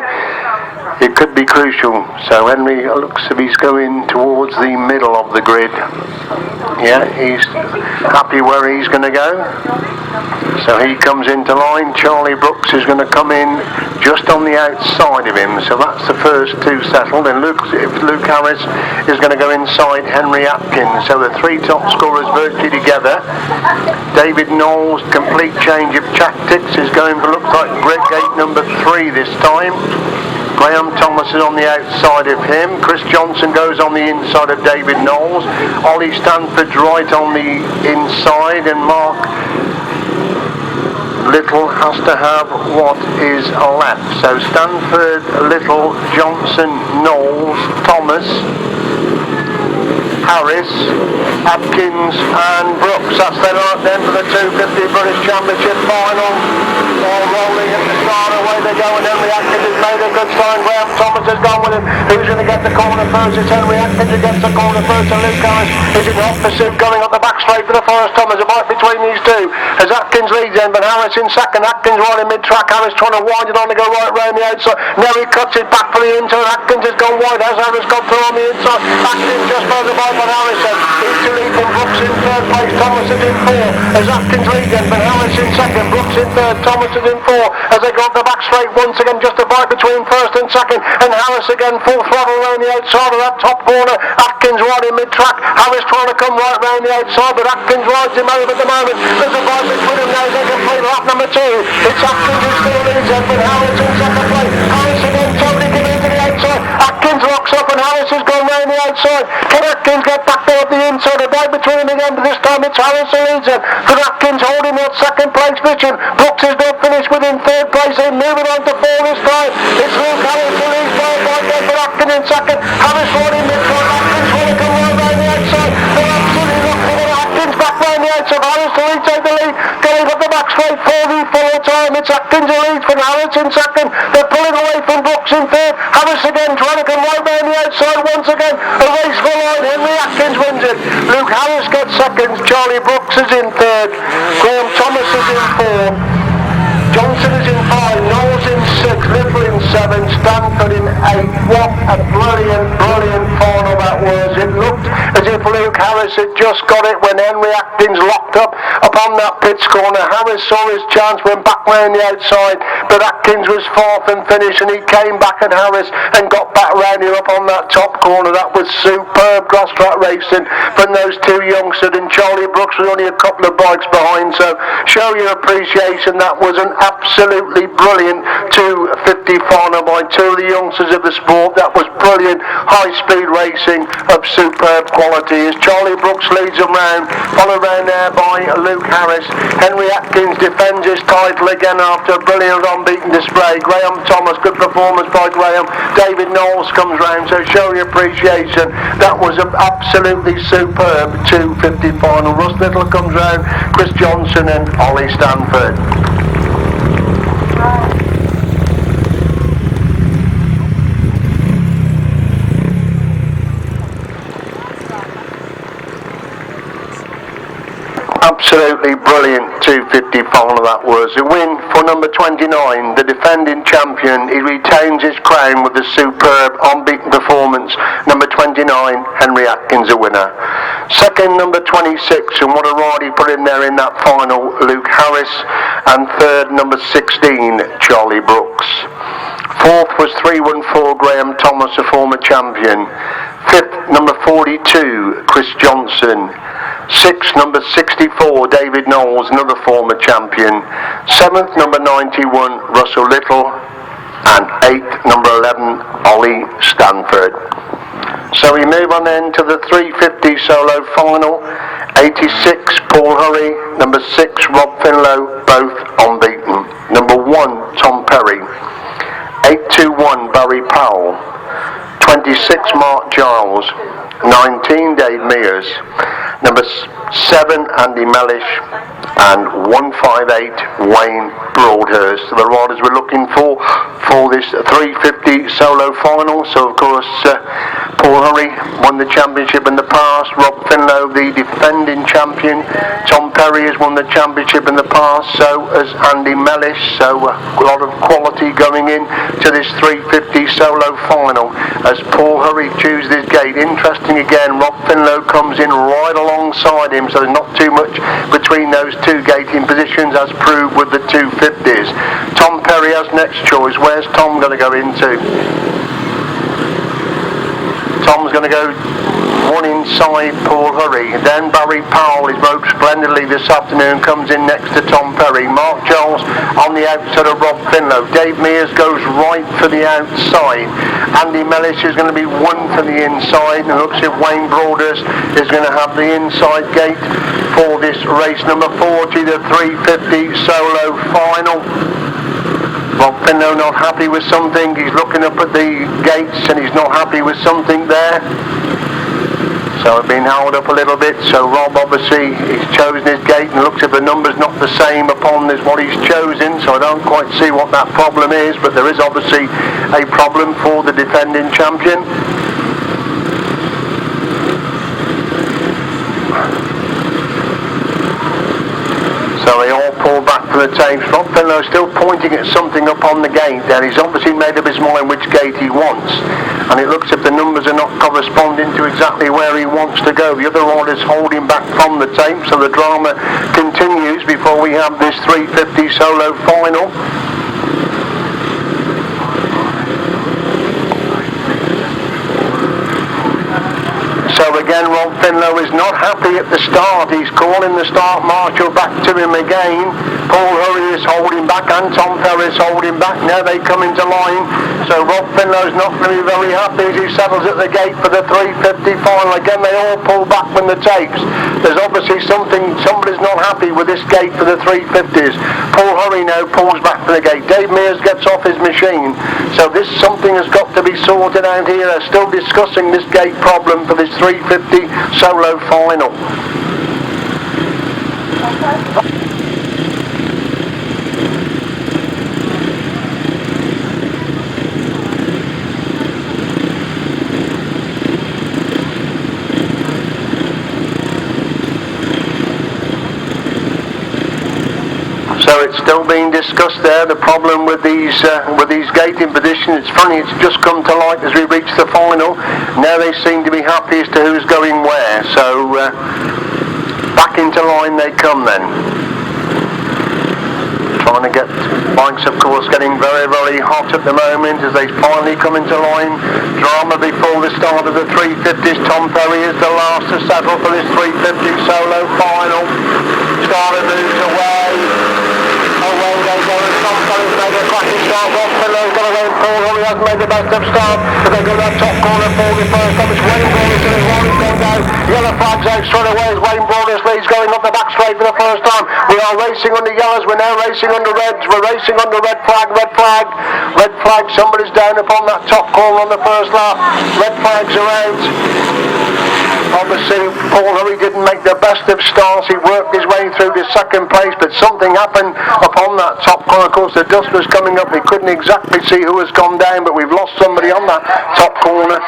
it could be crucial. So Henry looks as if he's going towards the middle of the grid. Yeah, he's happy where he's going to go. So he comes into line. Charlie Brooks is going to come in just on the outside of him. So that's the first two settled. And Luke Harris is going to go inside Henry Atkins. So the three top scorers virtually together. David Knowles, complete change of tactics, is going for, looks like, brigade number 3 this time. Graham Thomas is on the outside of him. Chris Johnson goes on the inside of David Knowles. Ollie Stanford's right on the inside, and Mark Little has to have what is left. So Stanford, Little, Johnson, Knowles, Thomas, Harris, Atkins and Brooks. That's their right then for the 250 British Championship final. All rolling at the start, away they go, and Henry Atkins has made a good sign. Graham Thomas has gone with him. Who's going to get the corner first? It's Henry Atkins who gets the corner first, and Luke Harris is in hot pursuit, going up the back straight for the Forest Thomas. A fight between these two as Atkins leads in, but Harris in second. Atkins right in mid-track. Harris trying to wind it on to go right round the outside. Now he cuts it back for the inside. Atkins has gone wide. Has Harris got through on the inside? Atkins just further by for Harrison. He's to lead from Brooks in third place. Thomas is in 4 as Atkins leads in, but Harris in second. Brooks in third. Thomas is in 4 as they go up the back straight once again. Just a fight between first and second, and Harris again full throttle around the outside of that top corner. Atkins right in mid-track. Harris trying to come right round the outside, but Atkins rides him over at the moment. There's a fight between them now as they complete lap number 2. It's Atkins who still leads in, but Harris in second place. Harris again totally giving into the outside. Atkins locks up and Harris has gone round the outside. Can Atkins get back there at the inside? A fight between them again, but this time it's Harris who leads in. But Atkins holding that second place position. Brooks is not finished within third place. They're moving on to 4 this time. It's Luke Harris who leads by a fight there for Atkins in second. Harris right in mid-track. Atkins trying to come right round the outside. They're absolutely locking in. Atkins back round the outside. Harris to retake the lead. Going up the back straight for the full time. It's Atkins who leads from Harris in second. They're pulling away from Brooks in third. Harris again trying to come right round the outside once again. A race for line. Henry Atkins wins it. Luke Harris gets second. Charlie Brooks is in third. Graham Thomas is in 4. Johnson is in 5, Knowles in 6, Little in 7, Stanford in 8. What a brilliant final that was. It looked as if Luke Harris had just got it when Henry Atkins locked up upon that pits corner. Harris saw his chance, went back round the outside, but Atkins was fourth and finished, and he came back at Harris and got back round here up on that top corner. That was superb Grasstrack racing from those two youngsters, and Charlie Brooks was only a couple of bikes behind. So show your appreciation. That was an absolutely brilliant 250 final by two of the youngsters of the sport. That was brilliant high speed racing of superb quality as Charlie Brooks leads them round, followed round there by Luke Harris. Henry Atkins defends his title again after a brilliant unbeaten display. Graham Thomas, good performance by Graham. David Knowles comes round, so show your appreciation. That was an absolutely superb 250 final. Russ Little comes round, Chris Johnson and Ollie Stanford. Absolutely brilliant 250 final that was. A win for number 29, the defending champion. He retains his crown with a superb unbeaten performance. Number 29, Henry Atkins, a winner. Second, number 26, and what a ride he put in there in that final, Luke Harris. And third, number 16, Charlie Brooks. Fourth was 314, Graham Thomas, a former champion. Fifth, number 42, Chris Johnson. Sixth, number 64, David Knowles, another former champion. Seventh, number 91, Russell Little. And eighth, number 11, Ollie Stanford. So we move on then to the 350 solo final. 86, Paul Hurry. Number 6, Rob Finlow, both unbeaten. Number 1, Tom Perry. 821 Barry Powell, 26 Mark Giles, 19 Dave Mears, number 7 Andy Mellish, and 158 Wayne Broadhurst. The riders we're looking for this 350 solo final. So of course Paul Hurry won the championship in the past, Rob Finlow the defending champion, Tom Perry has won the championship in the past, so has Andy Mellish, so a lot of quality going in to this 350 solo final as Paul Hurry chooses his gate. Interesting again, Rob Finlow comes in right alongside him, so there's not too much between those two gating positions as proved with the 250s. Tom Perry has next choice. Where's Tom going to go into? Tom's going to go one inside Paul Hurry. Then Barry Powell is roped splendidly this afternoon, comes in next to Tom Perry. Mark Giles on the outside of Rob Finlow. Dave Mears goes right for the outside. Andy Mellish is going to be one for the inside, and it looks like Wayne Broadhurst is going to have the inside gate for this race number 40, the 350 solo final. Rob Finlow not happy with something, he's looking up at the gates and he's not happy with something there. So it's been held up a little bit, so Rob obviously he's chosen his gate and looks at the numbers not the same upon as what he's chosen, so I don't quite see what that problem is, but there is obviously a problem for the defending champion. So they all pull back from the tapes. Rob Finlow still pointing at something up on the gate there. He's obviously made up his mind which gate he wants. And it looks as if the numbers are not corresponding to exactly where he wants to go. The other riders holding back from the tape, so the drama continues before we have this 350 solo final. So again, Rob Finlow is not happy at the start. He's calling the start marshal back to him again. Paul Hurry is holding back and Tom Perry is holding back. Now they come into line. So Rob Finlow's not going to be very happy as he settles at the gate for the 350 final. Again, they all pull back from the tapes. There's obviously somebody's not happy with this gate for the 350s. Paul Hurry now pulls back from the gate. Dave Mears gets off his machine. So something has got to be sorted out here. They're still discussing this gate problem for this 350 solo final. So it's still being discussed there, the problem with these gating positions. It's funny, it's just come to light as we reach the final. Now they seem to be happy as to who's going where. So back into line they come then. Trying to get bikes, of course, getting very, very hot at the moment as they finally come into line. Drama before the start of the 350s. Tom Perry is the last to settle for this 350 solo final. Starter moves away. Away they go, and Tom Perry's made a cracking start. Rob Finlow's got away, and Paul Hurry hasn't made the best of start, but they go that top corner for the first time. It's Wayne Broadhurst and his line's gone down. Yellow flag's out straight away as Wayne Broadhurst leads, going up the back straight for the first time. We are racing under yellows, we're now racing under reds, we're racing under red flag, somebody's down upon that top corner on the first lap. Red flags are out. Obviously, Paul Hurry didn't make the best of starts. He worked his way through the second place, but something happened upon that top corner. Of course, the dust was coming up. We couldn't exactly see who has gone down, but we've lost somebody on that top corner.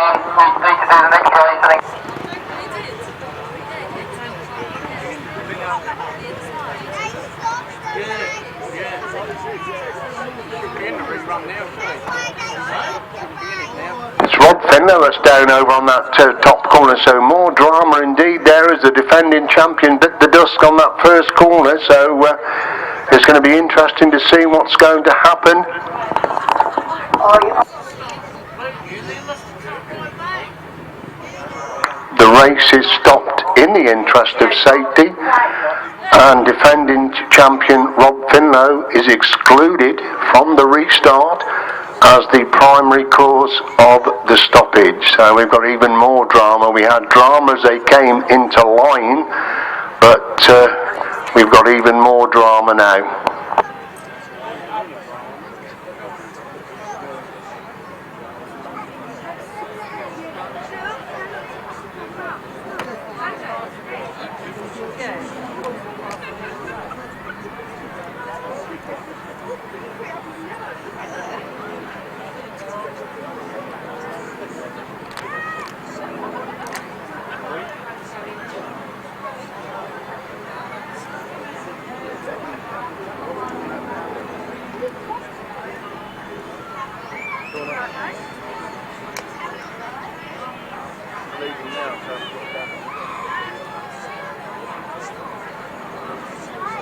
It's Rob Finlow that's down over on that top corner, so more drama indeed there as the defending champion bit the dust on that first corner, so it's going to be interesting to see what's going to happen. The race is stopped in the interest of safety, and defending champion Rob Finlow is excluded from the restart as the primary cause of the stoppage. So we've got even more drama. We had drama as they came into line, but we've got even more drama now.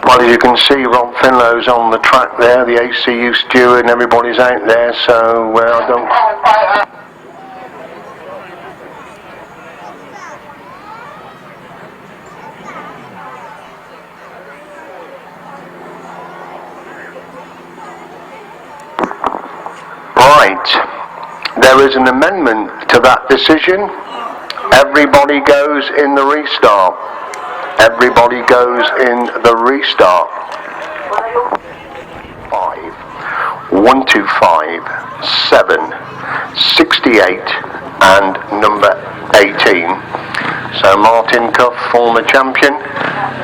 Well, as you can see, Rob Finlow's on the track there, the ACU steward, and everybody's out there, so I don't... Right, there is an amendment to that decision. Everybody goes in the restart. Everybody goes in the restart. 5, 1, 2, 5, 7, 68, and number 18. So Martin Cuff, former champion,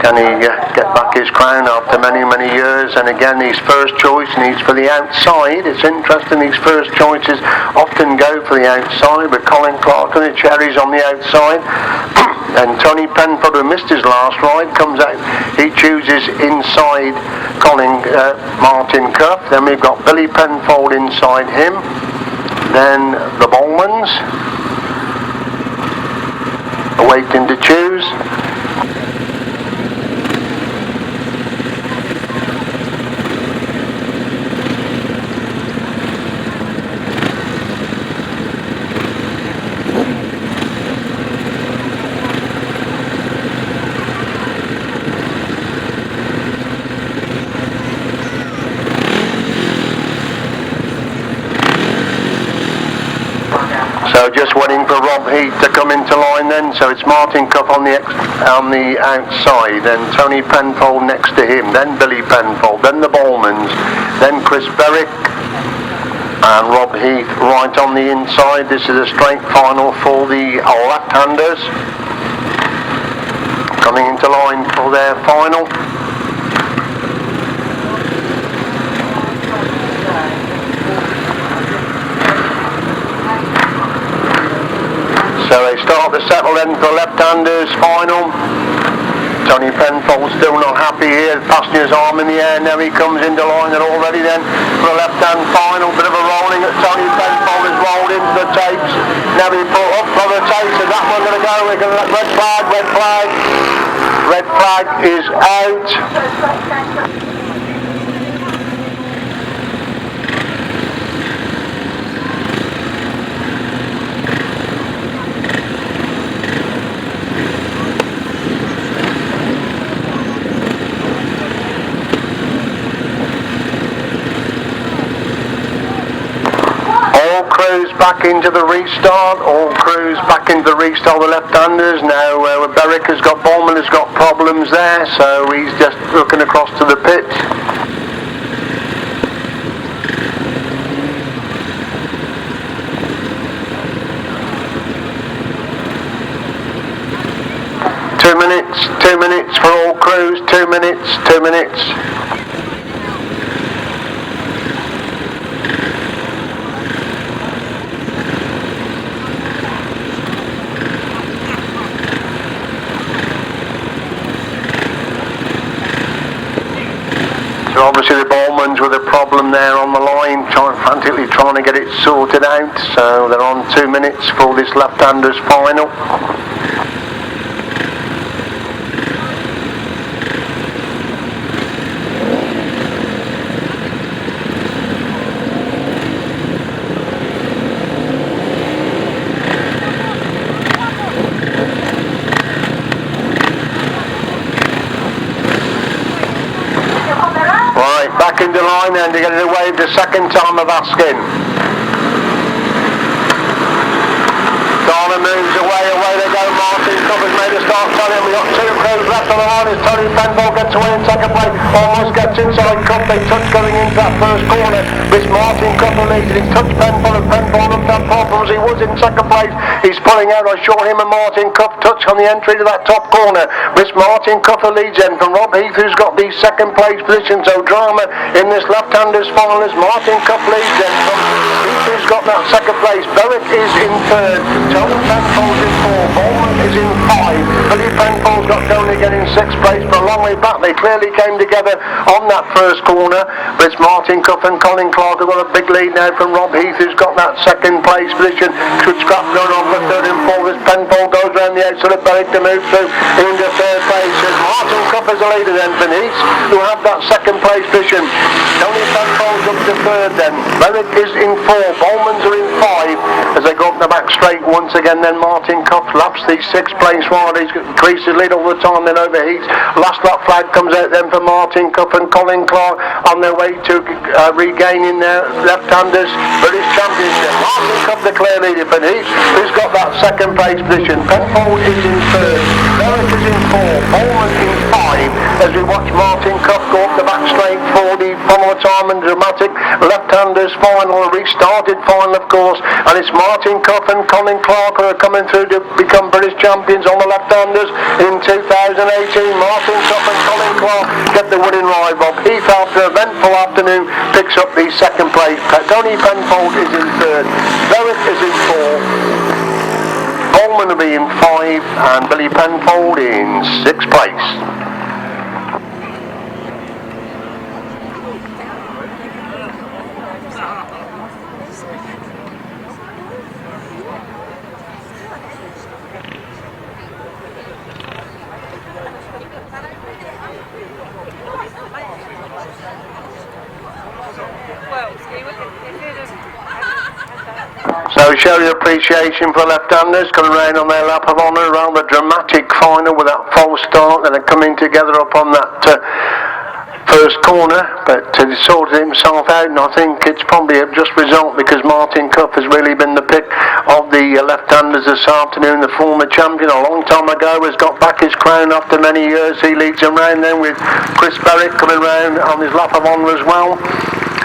can he get back his crown after many, many years? And again, his first choice needs for the outside. It's interesting, these first choices often go for the outside, but Colin Clark and the Cherries on the outside. And Tony Penfold, who missed his last ride, comes out. He chooses inside Martin Cuff. Then we've got Billy Penfold inside him. Then the Bowmans awaiting to choose. So just waiting for Rob Heath to come into line then. So it's Martin Cuff on the outside, then Tony Penfold next to him, then Billy Penfold, then the Bowmans, then Chris Berwick, and Rob Heath right on the inside. This is a straight final for the left-handers coming into line for their final. So they start to settle in for left-handers final. Tony Penfold still not happy here. Passenger's arm in the air. Now he comes into line and already then for a left-hand final. Bit of a rolling at Tony Penfold has rolled into the tapes. Now he put up for the tapes. Is that one going to go? We're going to let red flag, red flag. Red flag is out. Crews back into the restart, all crews back into the restart, the left-handers. Now Berwick has got, Bowman has got problems there, so he's just looking across to the pit. Two minutes for all crews, 2 minutes, 2 minutes. So obviously the Bowmans with a problem there on the line, frantically trying to get it sorted out. So they're on 2 minutes for this left-handers final. Back into line and to get it away the second time of asking. Donna moves away they go. Martin Cuff has made a start telling. We've got 2 crews left on the line as Tony Penfold gets away in second place. Almost gets inside Cuff. They touch going into that first corner. This Martin Cuff leads. He's touched Penfold and Penfold up that problems. He was in second place. He's pulling out. I saw him and Martin Cuff touch on the entry to that top corner. This Martin Cuff leads in from Rob Heath, who's got the second place position. So drama in this left-handers final as Martin Cuff leads in from Heath, who's got that second place. Berwick is in third. Tony Penfold is 4. Bowman is in 5. Billy Penfold got going again in 6th place, but a long way back. They clearly came together on that first corner, but it's Martin Cuff and Colin Clark who've got a big lead now from Rob Heath, who's got that 2nd place position. Should scrap going on for 3rd and 4th as Penfold goes round the outside of Berwick to move through into 3rd place. As Martin Cuff is a leader then for Heath, who have that 2nd place position. Tony Penfold's up to 3rd then. Berwick is in 4, Bowman's are in 5 as they go up the back straight once again. Then Martin Cuff laps the 6th place while he's increased his lead all the time then over Heath. Last lap flag comes out then for Martin Cuff and Colin Clark on their way to regaining their left-handers British Championship. Martin Cuff the clear leader for Heath, who's got that 2nd place position. Penfold is in 3rd, Berwick is in 4, Bowman in 5 as we watch Martin Cuff go up the back straight for the follower time and dramatic left-handers final, restarted final of course, and it's Martin Cuff and Colin Clark who are coming through to become British champions on the left-handers in 2018. Martin Cuff and Colin Clark get the winning ride. Rob Heath, after an eventful afternoon, picks up the 2nd place. Tony Penfold is in 3rd, Berwick is in 4, Bowman will be in 5 and Billy Penfold in 6th place. So show your appreciation for the left-handers coming round on their lap of honour around the dramatic final with that false start, and they're coming together up on that first corner, but he sorted himself out, and I think it's probably a just result because Martin Cuff has really been the pick of the left-handers this afternoon. The former champion a long time ago has got back his crown after many years. He leads him round then with Chris Berwick coming round on his lap of honour as well.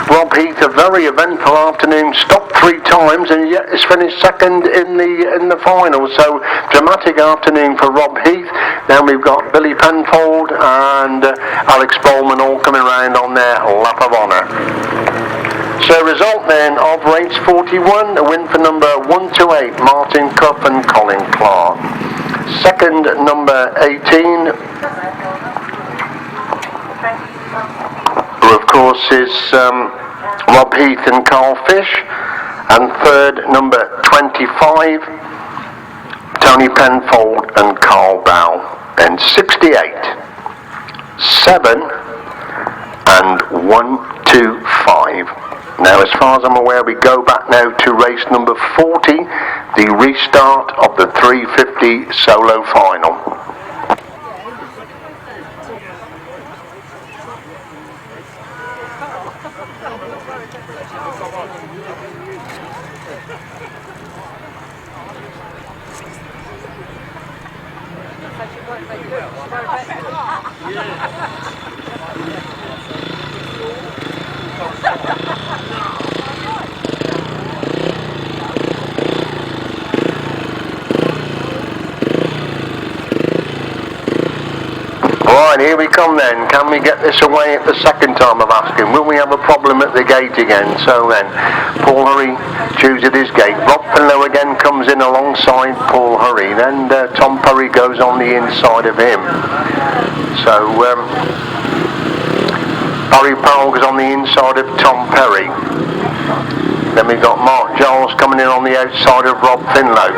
Rob Heath, a very eventful afternoon, stopped 3 times and yet is finished 2nd in the final. So dramatic afternoon for Rob Heath. Then we've got Billy Penfold and Alex Bowman all coming round on their lap of honour. So result then of race 41, a win for number 128, Martin Cuff and Colin Clark. 2nd, number 18, who of course is Rob Heath and Carl Fish, and 3rd, number 25, Tony Penfold and Carl Bow. Then 68, 7 and 1, 2, 5. Now as far as I'm aware we go back now to race number 40, the restart of the 350 solo final. Right, here we come then. Can we get this away at the 2nd time of asking? Will we have a problem at the gate again? So then, Paul Hurry chooses his gate. Rob Finlow again comes in alongside Paul Hurry. Then Tom Perry goes on the inside of him. So Barry Powell goes on the inside of Tom Perry. Then we've got Mark Giles coming in on the outside of Rob Finlow.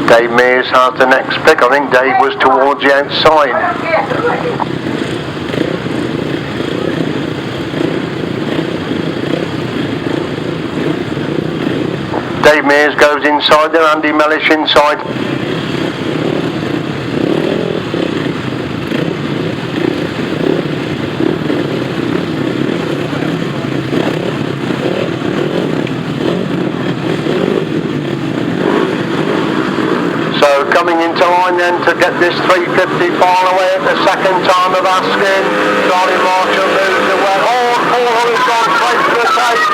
Dave Mears has the next pick. I think Dave was towards the outside. Dave Mears goes inside there, Andy Mellish inside. Coming into line then to get this 350 far away at the 2nd time of asking. Charlie Marshall moves away. Oh, Paul Hurry's gone straight to the tape.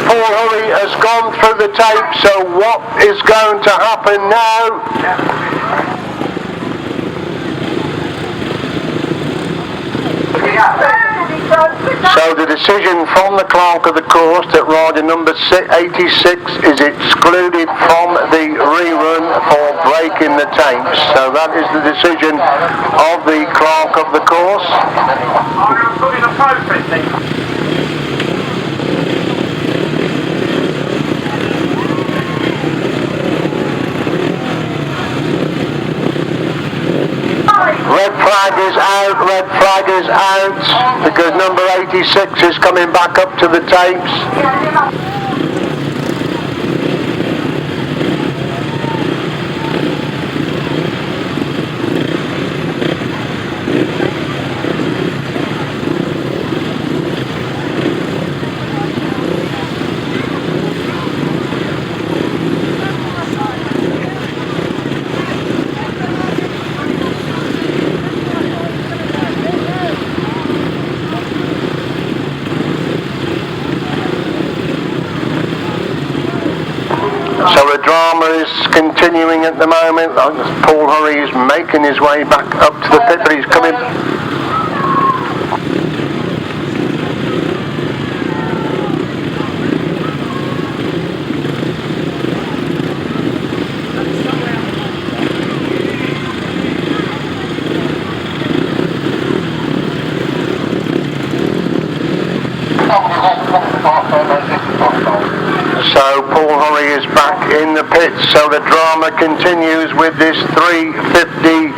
Paul Hurry has gone through the tape, so what is going to happen now? So So the decision from the clerk of the course that rider number 86 is excluded from the rerun for breaking the tapes. So that is the decision of the clerk of the course. Red flag is out, red flag is out, because number 86 is coming back up to the tapes. So the drama is continuing at the moment. Paul Hurry is making his way back up to the pit, but he's coming. So Paul Hurry is back in the pits, so the drama continues with this 350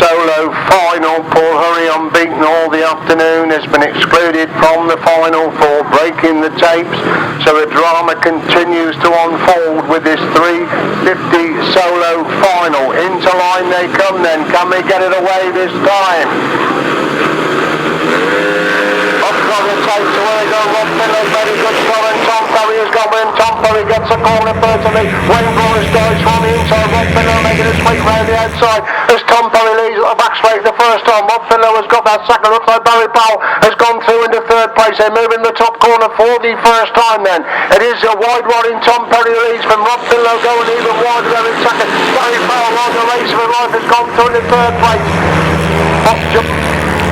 solo final. Paul Hurry, unbeaten all the afternoon, has been excluded from the final for breaking the tapes, so the drama continues to unfold with this 350 solo final. Into line they come then, can they get it away this time? Tapes away go Rob Miller, very good shot, and Tom Perry has got in. Tom Perry gets a corner first to lead. Wayne Broaders goes from the inside. Rob Miller making a sweep round the outside as Tom Perry leads at the back straight the first time. Rob Miller has got that second. Looks like Barry Powell has gone through into third place. They're moving the top corner for the first time then. It is a wide rod in Tom Perry leads from Rob Miller going even wider there in second. Barry Powell on the race of his life has gone through into third place.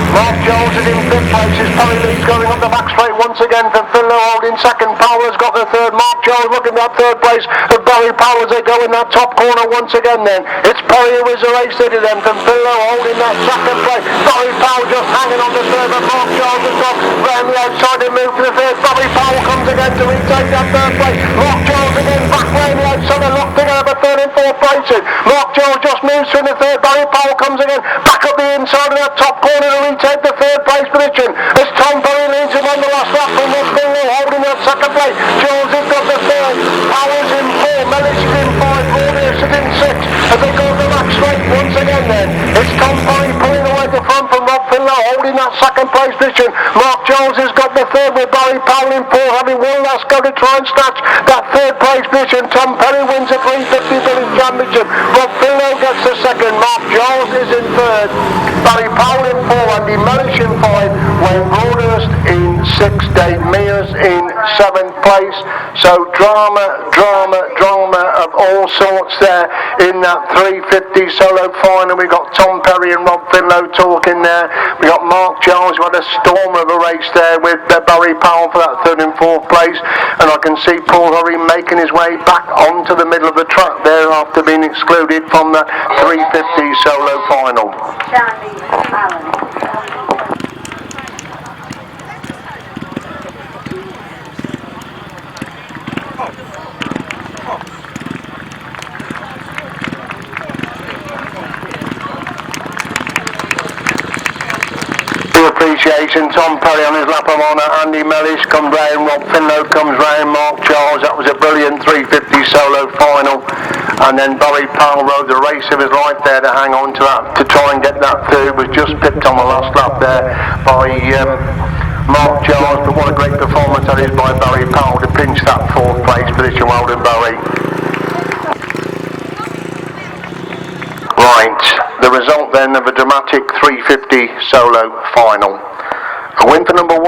Mark Jones is in fifth place, his Perry leads going up the back straight once again from Finlow holding second. Powell has got the third. Mark Jones looking at third place, but Barry Powell as they go in that top corner once again then. It's Perry who is the race leader then from Finlow holding that second place. Barry Powell just hanging on the third, but Mark Jones has got round the outside and moved to the third. Barry Powell comes again to retake that third place. Mark Jones again back round the outside and locked together for third and fourth places. Mark Jones just moves through the third. Barry Powell comes again back up the inside of that top corner to retake the third place position as Tom Perry leads him on the last lap from Ross Finlay holding that second place. Jones has got the third, Powell's in four, Mellish is in five, Morbius is in six as they go the back straight once again then. It's Tom Perry pulling away the front from Rob Finlay holding that second place position. Mark Jones has got the third with Barry Powell in four, having one last go to try and snatch that third place position. Tom Perry wins the 350 Village Championship. Rob Finlay gets the second, Mark Jones is in third, Barry Powell in four, Andy Mellish in five, Wayne Broadhurst in six, Dave Mears in seventh place. So drama of all sorts there in that 350 solo final. We got Tom Perry and Rob Finlow talking there. We got Mark Jones who had a storm of a race there with Barry Powell for that third and fourth place, and I can see Paul Hurry making his way back onto the middle of the track there after being excluded from the 350 solo final. Appreciation, Tom Perry on his lap of honour, Andy Mellish comes round, Rob Finlow comes round, Mark Charles, that was a brilliant 350 solo final, and then Barry Powell rode the race of his life there to hang on to that, to try and get that third, was just pipped on the last lap there by Mark Charles, but what a great performance that is by Barry Powell to pinch that fourth place position. Well done, Barry. Right, the result then of a dramatic 350 solo final. A win for number 1,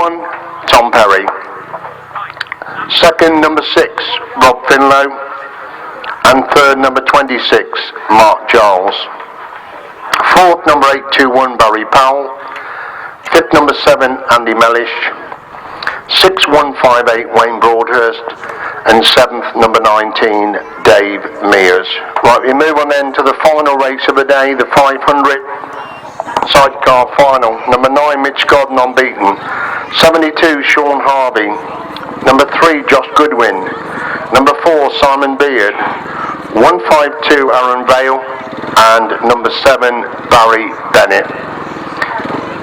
Tom Perry. Second, number 6, Rob Finlow. And third, number 26, Mark Giles. Fourth, number 821, Barry Powell. Fifth, number 7, Andy Mellish. 6158 Wayne Broadhurst, and 7th number 19 Dave Mears. Right, we move on then to the final race of the day, the 500 sidecar final. Number 9 Mitch Godden unbeaten, 72 Shaun Harvey, number 3 Josh Goodwin, number 4 Simon Beard, 152 Aaron Vale, and number 7 Barry Bennett.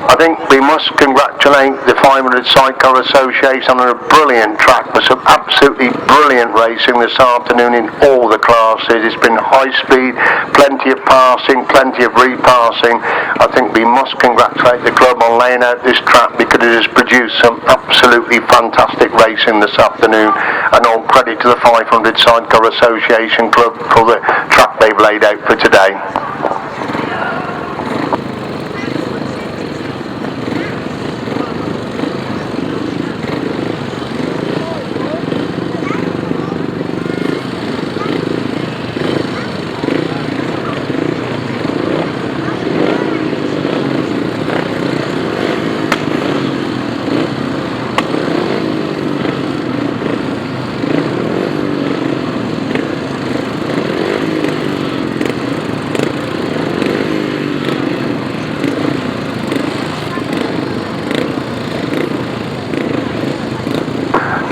I think we must congratulate the 500 Sidecar Association on a brilliant track with some absolutely brilliant racing this afternoon in all the classes. It's been high speed, plenty of passing, plenty of repassing. I think we must congratulate the club on laying out this track because it has produced some absolutely fantastic racing this afternoon, and all credit to the 500 Sidecar Association club for the track they've laid out for today.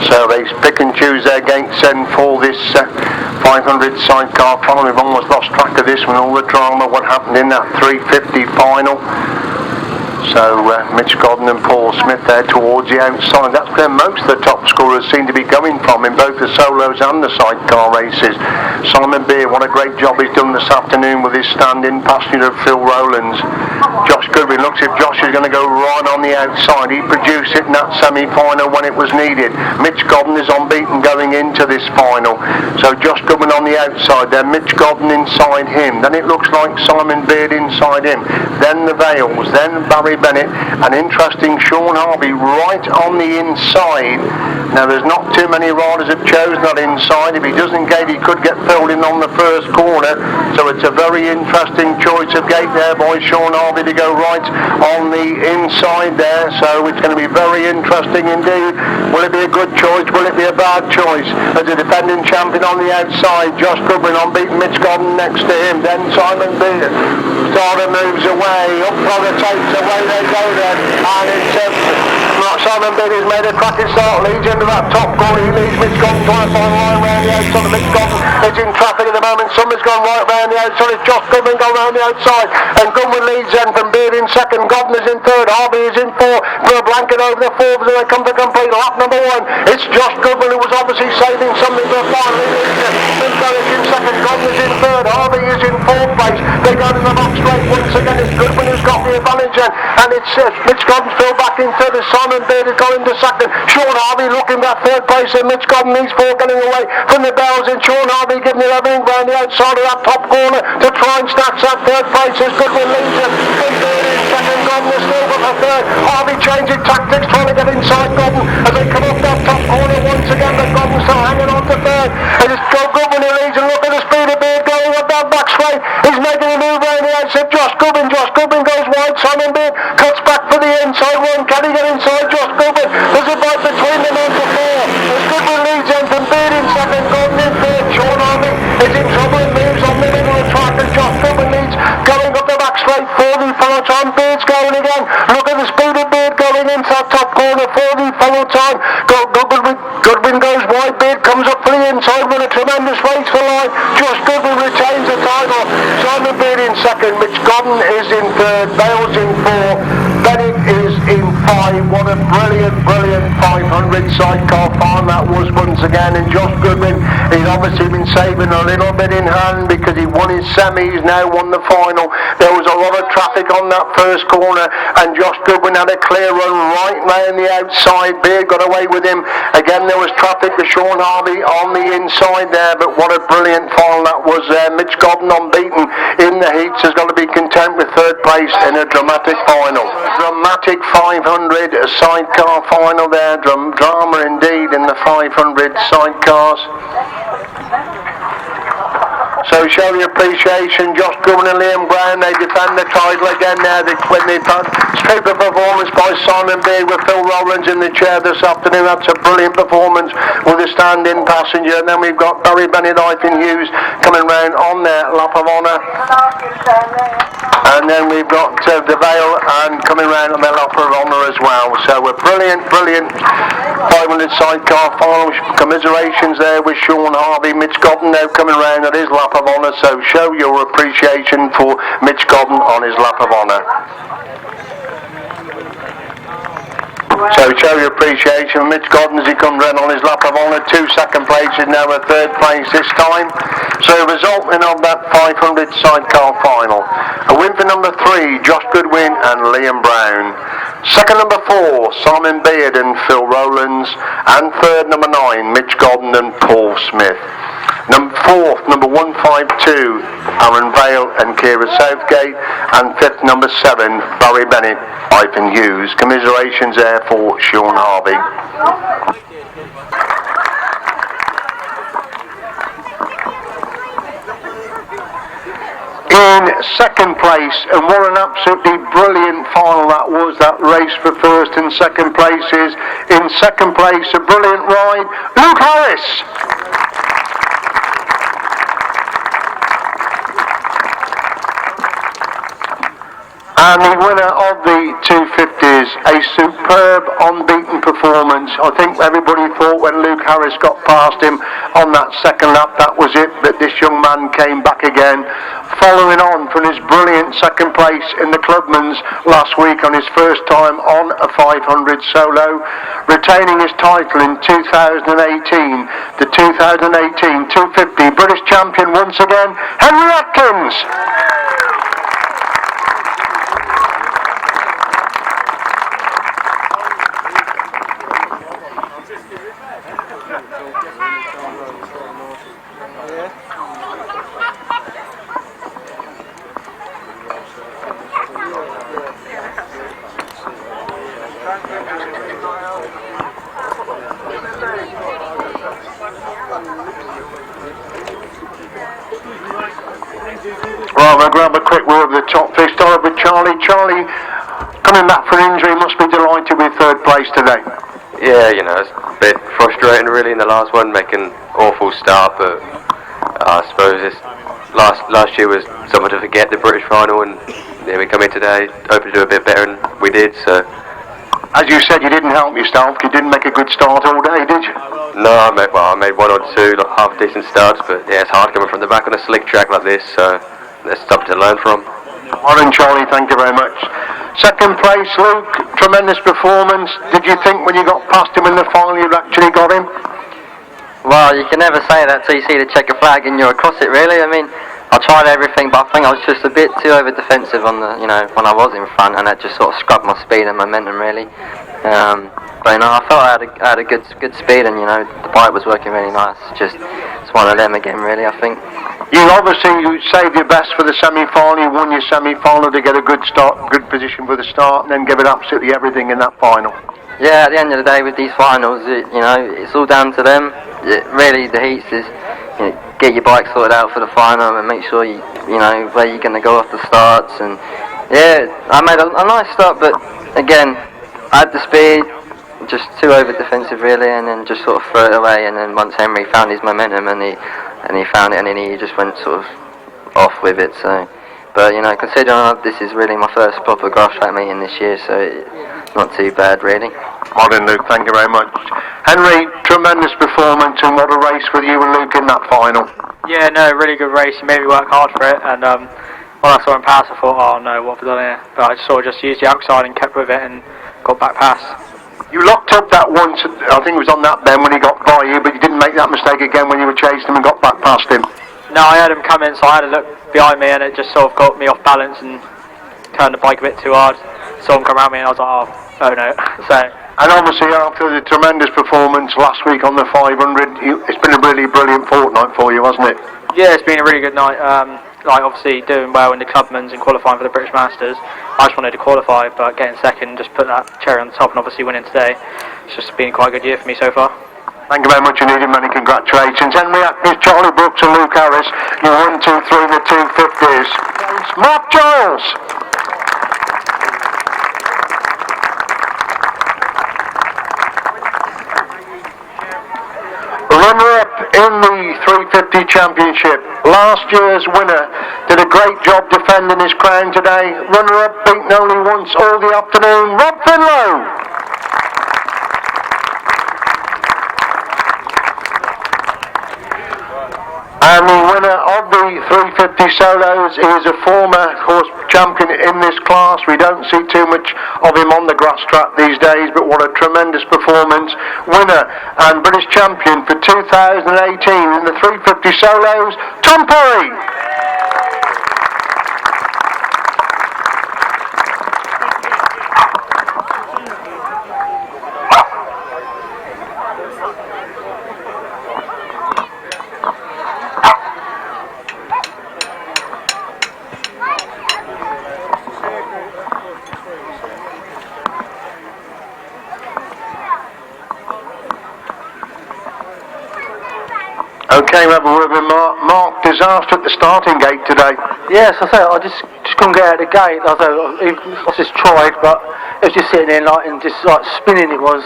So they pick and choose their gates then for this 500 sidecar final. We've almost lost track of this one, all the drama, what happened in that 350 final. So Mitch Godden and Paul Smith there towards the outside. That's where most of the top scorers seem to be going from in both the solos and the sidecar races. Simon Beer, what a great job he's done this afternoon with his stand-in passenger of Phil Rowlands. Josh Goodwin looks as if Josh is going to go right on the outside. He produced it in that semi-final when it was needed. Mitch Godden is unbeaten going into this final. So Josh Goodwin on the outside, then Mitch Godden inside him. Then it looks like Simon Beard inside him. Then the Vales, then Barry Bennett, and interesting Shaun Harvey right on the inside. Now there's not too many riders have chosen that inside. If he doesn't gate, he could get filled in on the first corner. So it's a very interesting choice of gate there by Shaun Harvey to go right on the inside there. So it's going to be very interesting indeed. Will it be a good choice? Will it be a bad choice? As a defending champion on the outside, Josh Goodwin unbeaten, Mitch Godden next to him. Then Simon Beard. Starter moves away, up on the tapes, away they go then. And it's Simon Beard has made a cracking start, leads into that top corner. He leads Mitch Godden trying to find a line round the outside. Mitch Godden is in traffic at the moment. Somebody's gone right round the outside. It's Josh Goodwin going round the outside. And Goodwin leads then from Beard in second. Godden is in third. Harvey is in fourth. For a blanket over the fourth as they come to complete lap number 1. It's Josh Goodwin who was obviously saving something for a final. Mitch Godden in second. Godden is in third. Harvey is in fourth place. They go to the box straight once again. It's Goodwin who's got the advantage then. And it's Mitch Godden still back in third. Simon Beard is going to second. Shaun Harvey looking back third place, and Mitch Godden, these four getting away from the bells, and Shaun Harvey giving it everything round the outside of that top corner to try and snatch that third place as Goodwin leads it. And Beard in second. Godden is still got the third. Harvey changing tactics, trying to get inside Godden as they come off that top corner once again, but Godden still hanging on to third. And it's Goodwin who leads, and look at the speed of Beard going up that back straight. He's making a move round the outside. Josh Goodwin goes wide. Simon Beard cuts back for the inside one. Can he get inside Josh Goodwin? There's a fight between them on the floor. As Goodwin leads in from Beard in second, Godden in third. Shaun Harvey is in trouble and moves on the middle of the track, and Josh Goodwin leads going up the back straight for the follow time. Beard's going again. Look at the speed of Beard going into that top corner for the follow time. Goodwin goes wide. Beard comes up for the inside with a tremendous race for line. Josh Goodwin retains the title. Simon Beard in second. Mitch Godden is in third. Bales in fourth. Bennett is in 5. What a brilliant 500 sidecar farm that was once again. And Josh Goodwin, he's obviously been saving a little bit in hand because he won his semi, he's now won the final. There was a lot of traffic on that first corner, and Josh Goodwin had a clear run right round the outside. Beard got away with him. Again, there was traffic with Shaun Harvey on the inside there, but what a brilliant final that was there. Mitch Godden unbeaten in the heats has got to be content with third place in a dramatic final. Dramatic 500 sidecar final there. Drama indeed in the 500 sidecars. So show your appreciation. Josh Goodwin and Liam Brown, they defend the title again now. When they've had super performance by Simon Beard with Phil Rowlands in the chair this afternoon. That's a brilliant performance with a stand-in passenger. And then we've got Barry Bennett, Ivan Hughes coming round on their lap of honour. And then we've got the Vale and coming round on their lap of honour as well. So a brilliant 500 sidecar final. Commiserations there with Shaun Harvey. Mitch Godden now coming round at his lap of honour. So show your appreciation for Mitch Godden on his lap of honour. So show your appreciation for Mitch Godden as he comes round on his lap of honour. 2 second places, now a 3rd place this time. So resulting of that 500 sidecar final. A win for number 3, Josh Goodwin and Liam Brown. Second number 4, Simon Beard and Phil Rowlands. And third number 9, Mitch Godden and Paul Smith. Fourth, number 152, Aaron Vale and Kira Southgate, and fifth, number 7, Barry Bennett, Ivan Hughes. Commiserations there for Shaun Harvey. In second place, and what an absolutely brilliant final that was, that race for first and second places. In second place, a brilliant ride, Luke Harris. And the winner of the 250s, a superb unbeaten performance. I think everybody thought when Luke Harris got past him on that second lap, that was it, that this young man came back again, following on from his brilliant second place in the Clubman's last week on his first time on a 500 solo, retaining his title in 2018, the 2018 250 British champion once again, Henry Atkins. Well, we'll grab a quick word of the top fish. Start with Charlie. Charlie, coming back from injury, must be delighted with third place today. Yeah, you know, it's a bit frustrating really in the last one, making awful start, but I suppose this last year was something to forget, the British final, and yeah, we come in today, hoping to do a bit better, and we did, so. As you said, you didn't help yourself, you didn't make a good start all day, did you? No, I made one or two like, half decent starts, but yeah, it's hard coming from the back on a slick track like this, so there's something to learn from. Well done, Charlie, thank you very much. Second place, Luke, tremendous performance. Did you think when you got past him in the final you'd actually got him? Well, you can never say that till you see the checker flag and you're across it, really. I mean, I tried everything, but I think I was just a bit too over defensive on the, you know, when I was in front, and that just sort of scrubbed my speed and momentum, really. But you know, I felt I had a good speed, and you know, the bike was working really nice. It's one of them again, really. I think. You saved your best for the semi-final. You won your semi-final to get a good start, good position for the start, and then give it absolutely everything in that final. Yeah, at the end of the day, with these finals, you know, it's all down to them. Really, the heats is, you know, get your bike sorted out for the final and make sure you know where you're going to go off the starts. And yeah, I made a nice start, but again, I had the speed, just too over defensive really, and then just sort of threw it away. And then once Henry found his momentum and he found it, and then he just went sort of off with it. So, but you know, considering this is really my first proper Grasstrack meeting this year, so not too bad really. Well done, Luke, thank you very much. Henry, tremendous performance, and what a race with you and Luke in that final. Yeah, no, really good race. He made me work hard for it, and when I saw him pass, I thought, oh no, what have I done here? But I sort of just used the outside and kept with it and got back past. You locked up that once, I think it was on that bend when he got by you, but you didn't make that mistake again when you were chasing him and got back past him. No, I heard him come in, so I had a look behind me, and it just sort of got me off balance and turned the bike a bit too hard. Saw him come around me, and I was like, oh no. So. And obviously after the tremendous performance last week on the 500, it's been a really brilliant fortnight for you, hasn't it? Yeah, it's been a really good night. Like obviously doing well in the Clubman's and qualifying for the British Masters. I just wanted to qualify, but getting second, just put that cherry on the top, and obviously winning today. It's just been quite a good year for me so far. Thank you very much indeed, and many congratulations. Henry Atkins, Charlie Brooks and Luke Harris, you 1, 2, 3 in the 250s. Mark Giles. Runner-up in the 350 championship. Last year's winner did a great job defending his crown today. Runner-up beaten only once all the afternoon. Rob Finlow. And the winner of the 350 solos is a former horse champion in this class. We don't see too much of him on the grass track these days, but what a tremendous performance. Winner and British champion for 2018 in the 350 solos, Tom Perry. Okay, we have a word with Mark. Mark, disaster at the starting gate today. Yes, I just couldn't get out of the gate. I just tried, but it was just sitting there and just spinning. It was.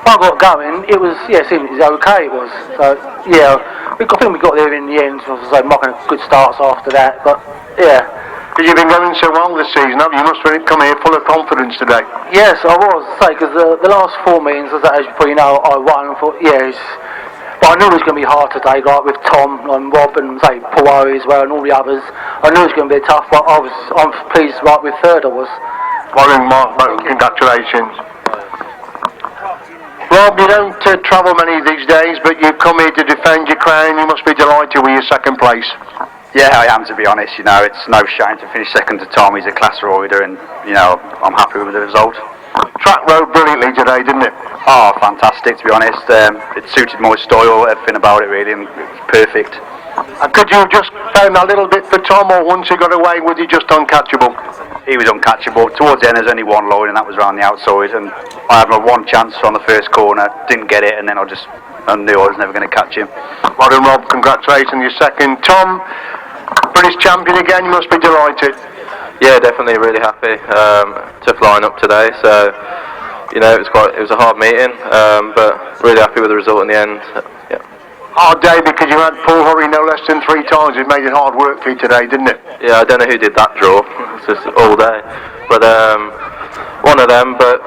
When I got going, it was it seemed okay. It was. So yeah, I think we got there in the end. Marking good starts after that, but yeah. Because you've been going so well this season, haven't you? You must have come here full of confidence today. Yes, I was. Because the last 4 meetings, as you probably know, I won. I thought, but I knew it was going to be hard today, like with Tom and Rob and Paul Owe as well and all the others. I knew it was going to be tough, but I'm pleased with third I was. Well done, Mark, congratulations. Rob, you don't travel many these days, but you've come here to defend your crown. You must be delighted with your second place. Yeah, I am, to be honest. It's no shame to finish second to Tom. He's a class rider, and I'm happy with the result. Track rode brilliantly today, didn't it? Oh, fantastic, to be honest. It suited my style, everything about it really, and it was perfect. And could you have just found a little bit for Tom, or once he got away, was he just uncatchable? He was uncatchable. Towards the end there's only one line, and that was around the outside, and I had my one chance on the first corner, didn't get it, and then I knew I was never going to catch him. Well done, Rob, congratulations, your second. Tom, British champion again, you must be delighted. Yeah, definitely really happy. Tough line-up today, so it was a hard meeting, but really happy with the result in the end. Yeah. Hard day because you had Paul Hurry no less than 3 times. It made it hard work for you today, didn't it? Yeah, I don't know who did that draw. It's just all day, but one of them. But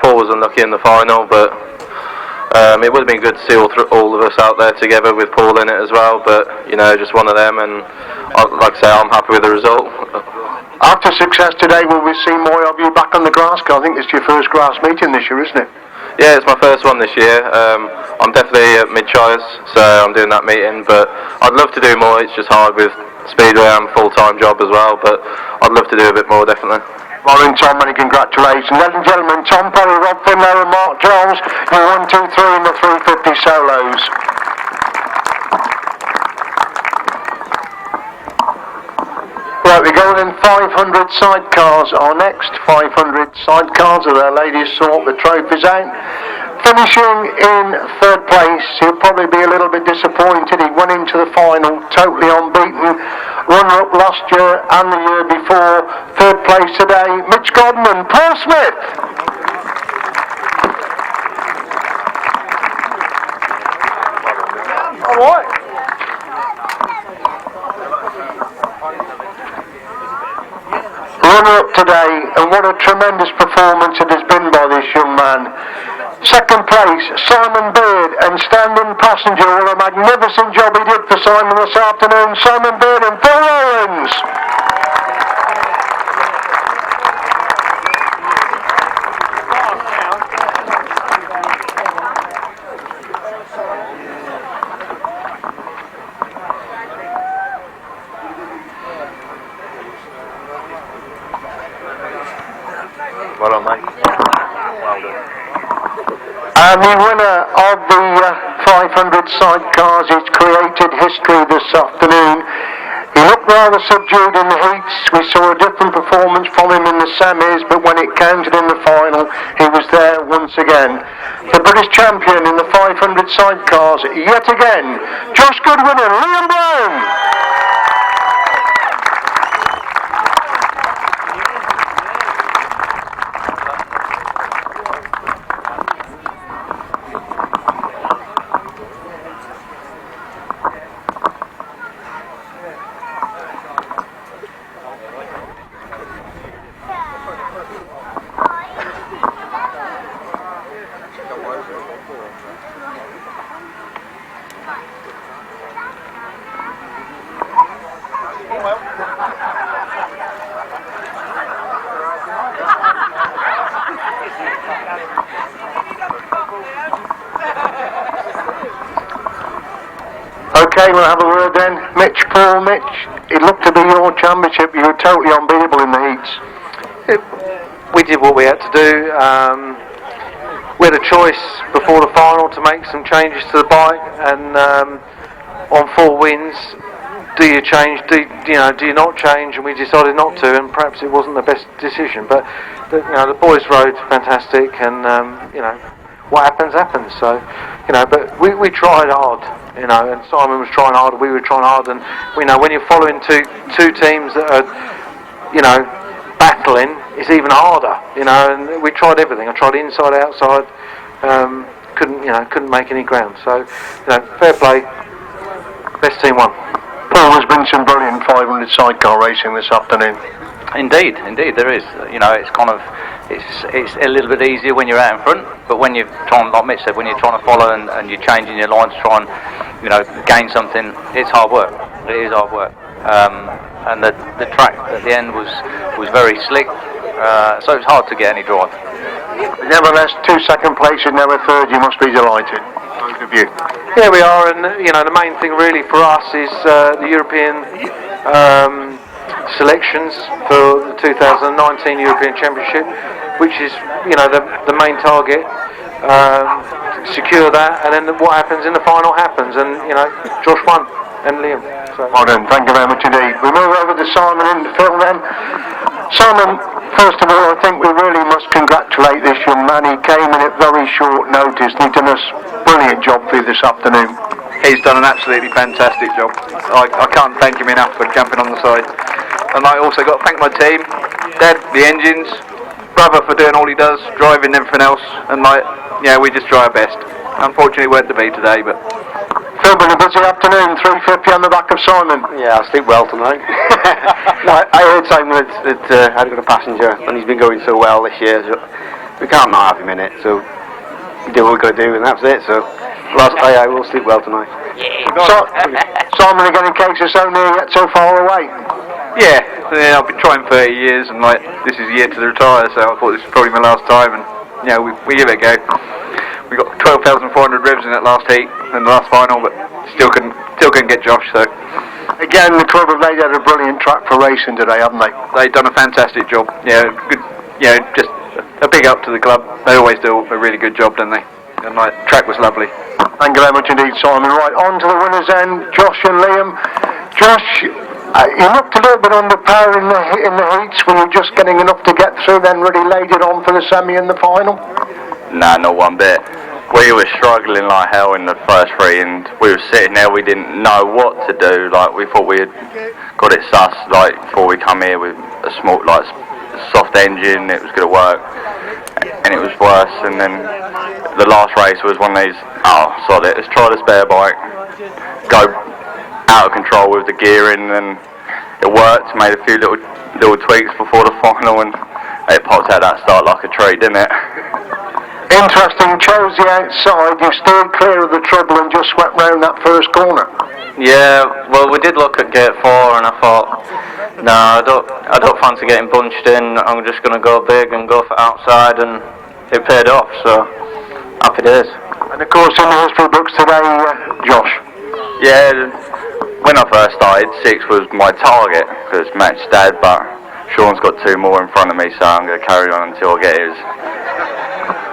Paul was unlucky in the final, but it would have been good to see all of us out there together with Paul in it as well. But just one of them, and like I say, I'm happy with the result. After success today, will we see more of you back on the grass? I think it's your first grass meeting this year, isn't it? Yeah, it's my first one this year. I'm definitely at mid-choice, so I'm doing that meeting, but I'd love to do more. It's just hard with Speedway and full-time job as well, but I'd love to do a bit more, definitely. Well done, Tom, many congratulations. Ladies and gentlemen, Tom Perry, Rob Finlow and Mark Giles, you're 1, 2, 3 in the 350 solos. Right, we're going in 500 sidecars. Our next 500 sidecars are our ladies sort the trophies out. Finishing in third place, he'll probably be a little bit disappointed. He went into the final totally unbeaten. Runner-up last year and the year before. Third place today, Mitch Godman, Paul Smith. All right. Runner-up today, and what a tremendous performance it has been by this young man. Second place, Simon Bird, and standing passenger, what a magnificent job he did for Simon this afternoon, Simon Bird and Phil Owens. Well done, mate. Well done. And the winner of the 500 sidecars has created history this afternoon. He looked rather subdued in the heats. We saw a different performance from him in the semis, but when it counted in the final, he was there once again. the British champion in the 500 sidecars yet again, Josh Goodwin and Liam Brown. Okay, we'll have a word then. Paul Mitch, it looked to be your championship. You were totally unbeatable in the heats. We did what we had to do. We had a choice before the final to make some changes to the bike, and on 4 wins, do you change? Do you not change? And we decided not to, and perhaps it wasn't the best decision. But the boys rode fantastic, and what happens. So but we tried hard. And Simon was trying hard, we were trying hard, and we know when you're following two teams that are, battling, it's even harder, and we tried everything. I tried inside, outside, couldn't make any ground. So, fair play, best team won. Paul, there's been some brilliant 500 sidecar racing this afternoon. Indeed, there is. It's kind of, it's a little bit easier when you're out in front, but when you're trying, like Mitch said, when you're trying to follow and you're changing your line to try and, gain something, it's hard work. It is hard work. And the track at the end was very slick, so it's hard to get any drive. Nevertheless, 2 second places, now a third. You must be delighted, both of you. Yeah, we are, and the main thing really for us is the European selections for the 2019 European Championship, which is the main target. Secure that, and then what happens in the final happens, and Josh won and Liam. So. Well done, thank you very much indeed. We move over to Simon in the film then. Simon, first of all, I think we really must congratulate this young man. He came in at very short notice and he's done a brilliant job for you this afternoon. He's done an absolutely fantastic job. I can't thank him enough for jumping on the side. And I also got to thank my team, Dad, the engines, brother for doing all he does, driving everything else, and we just try our best. Unfortunately, it weren't to be today, but... Phil, been a busy afternoon, 350 on the back of Simon. Yeah, I sleep well tonight. No, I heard Simon had got a passenger, and he's been going so well this year, so we can't not have him in it, so we do what we've got to do, and that's it, so I will sleep well tonight. Simon, again, in case you're so near yet so far away. Yeah, I've been trying 30 years, and this is the year to retire, so I thought this was probably my last time, and we give it a go. We got 12,400 revs in that last heat and the last final, but still couldn't get Josh. So again, the club have laid out a brilliant track for racing today, haven't they? They've done a fantastic job. Yeah, good. Just a big up to the club. They always do a really good job, don't they? And the track was lovely. Thank you very much indeed, Simon. Right, on to the winners then, Josh and Liam. Josh, you looked a little bit under par in the heats. Were you just getting enough to get through, then really laid it on for the semi and the final? Nah, not one bit. We were struggling like hell in the first 3, and we were sitting there, we didn't know what to do. We thought we had got it sussed, before we come here with a small, soft engine, it was going to work, and it was worse. And then the last race was one of these, sod it, let's try the spare bike, go out of control with the gearing, and it worked, made a few little tweaks before the final, and it popped out that start like a treat, didn't it? Interesting, chose the outside, you steered clear of the trouble and just swept round that first corner. Yeah, well, we did look at gate 4 and I thought, no, I don't fancy getting bunched in, I'm just going to go big and go for outside, and it paid off, so happy days. And of course in the history books today, Josh. Yeah, when I first started, 6 was my target, because matched Dad, but Shaun's got 2 more in front of me, so I'm going to carry on until I get his.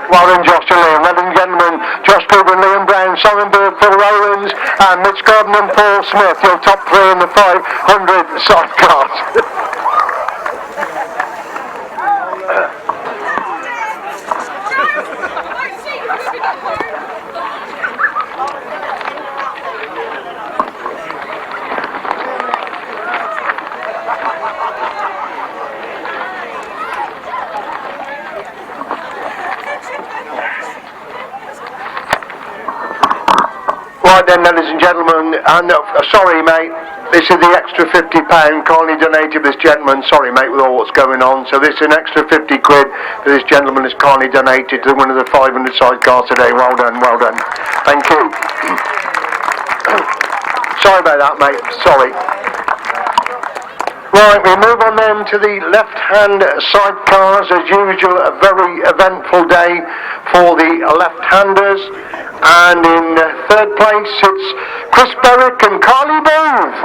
Well done, Josh and Liam. Ladies and gentlemen, Josh Goodwin, Liam Brown, Simon Bird, Phil Rowlands, and Mitch Gordon and Paul Smith, your top 3 in the 500 sidecars. Right then, ladies and gentlemen, and sorry mate, this is the extra £50 kindly donated this gentleman. Sorry mate, with all what's going on. So this is an extra 50 quid that this gentleman has kindly donated to one of the 500 sidecars today. Well done, well done. Thank you. Sorry about that mate, sorry. Right, we move on then to the left-hand sidecars. As usual, a very eventful day for the left-handers. And in third place, it's Chris Berwick and Carly Booth.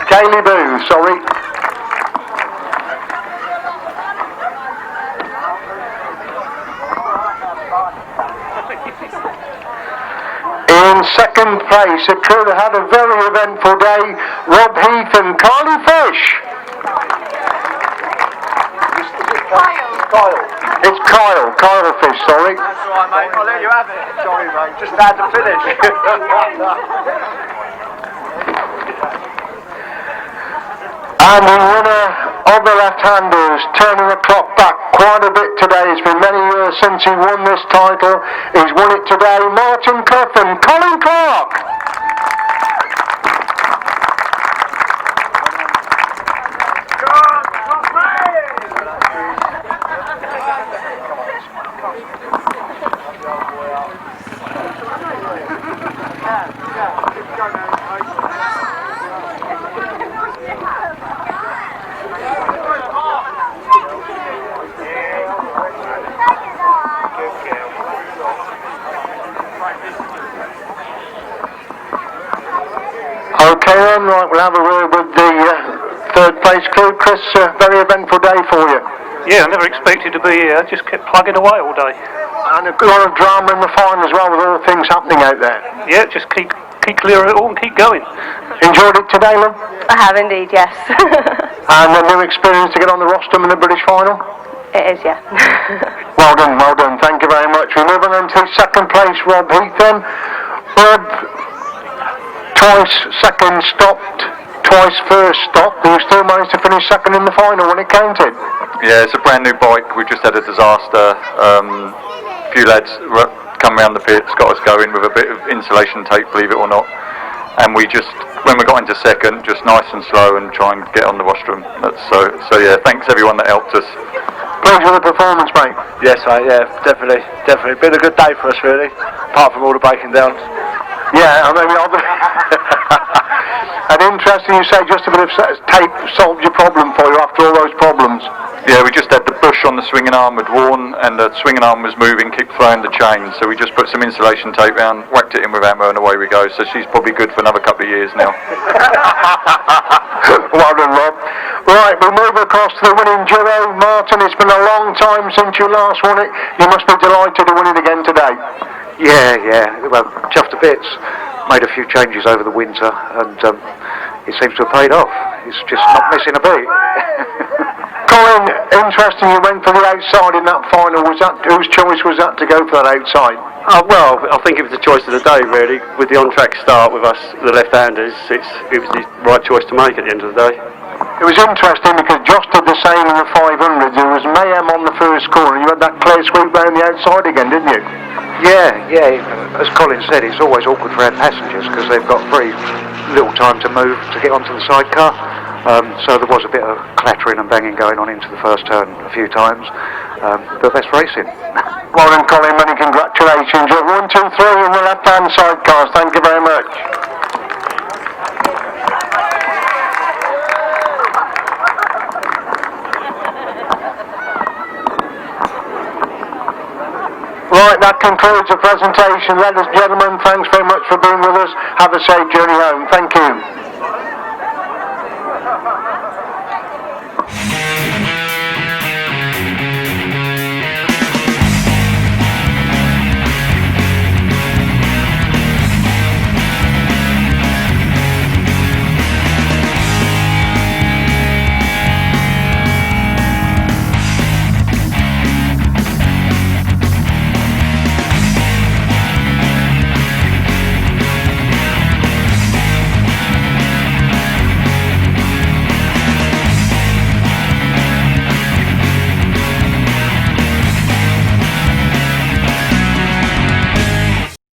Kaylee Booth, sorry. In second place, it could have had a very eventful day, Rob Heath and Carly Fish. It's Kyle Fish, sorry. That's all right, mate. I'll let you have it. Sorry, mate. Just had to finish. And the winner of the left-handers, turning the clock back quite a bit today. It's been many years since he won this title. He's won it today, Martin Clough and Colin Clark. Okay then, right, we'll have a word with the third place crew. Chris, very eventful day for you. Yeah, I never expected to be here. I just kept plugging away all day. And a lot of drama in the final as well, with all the things happening out there. Yeah, just keep clear of it all and keep going. Enjoyed it today, love? I have indeed, yes. And a new experience to get on the rostrum in the British final? It is, yeah. Well done, thank you very much. We're moving on to second place, Rob Heath then. Rob, twice second stopped, twice first stopped, but you still managed to finish second in the final when it counted. Yeah, it's a brand new bike. We just had a disaster. A few lads come round the pits, got us going with a bit of insulation tape, believe it or not. And we just, when we got into second, just nice and slow and try and get on the rostrum. So yeah, thanks everyone that helped us. Pleased with the performance, mate? Yes, mate, yeah, definitely. Been a good day for us, really, apart from all the breaking down. Yeah, I mean, and interesting you say just a bit of tape solved your problem for you after all those problems. Yeah, we just had the bush on the swinging arm had worn and the swinging arm was moving, kept throwing the chain, so we just put some insulation tape down, whacked it in with hammer and away we go. So she's probably good for another couple of years now. Well done, Rob. Right, we'll move across to the winning duo. Martin, it's been a long time since you last won it. You must be delighted to win it again today. Yeah, well, chuffed to bits. Made a few changes over the winter and it seems to have paid off. It's just not missing a beat. Colin, interesting you went for the outside in that final. Whose choice was that to go for that outside? Well, I think it was the choice of the day really. With the on-track start with us, the left-handers, it was the right choice to make at the end of the day. It was interesting because Josh did the same in the 500. There was mayhem on the first corner. You had that clear sweep round the outside again, didn't you? Yeah. As Colin said, it's always awkward for our passengers because they've got very little time to move to get onto the sidecar. So there was a bit of clattering and banging going on into the first turn a few times. But that's racing. Well done, Colin. Many congratulations. You're 1, 2, 3 in the left-hand sidecars. Thank you very much. Right, that concludes the presentation. Ladies and gentlemen, thanks very much for being with us. Have a safe journey home. Thank you.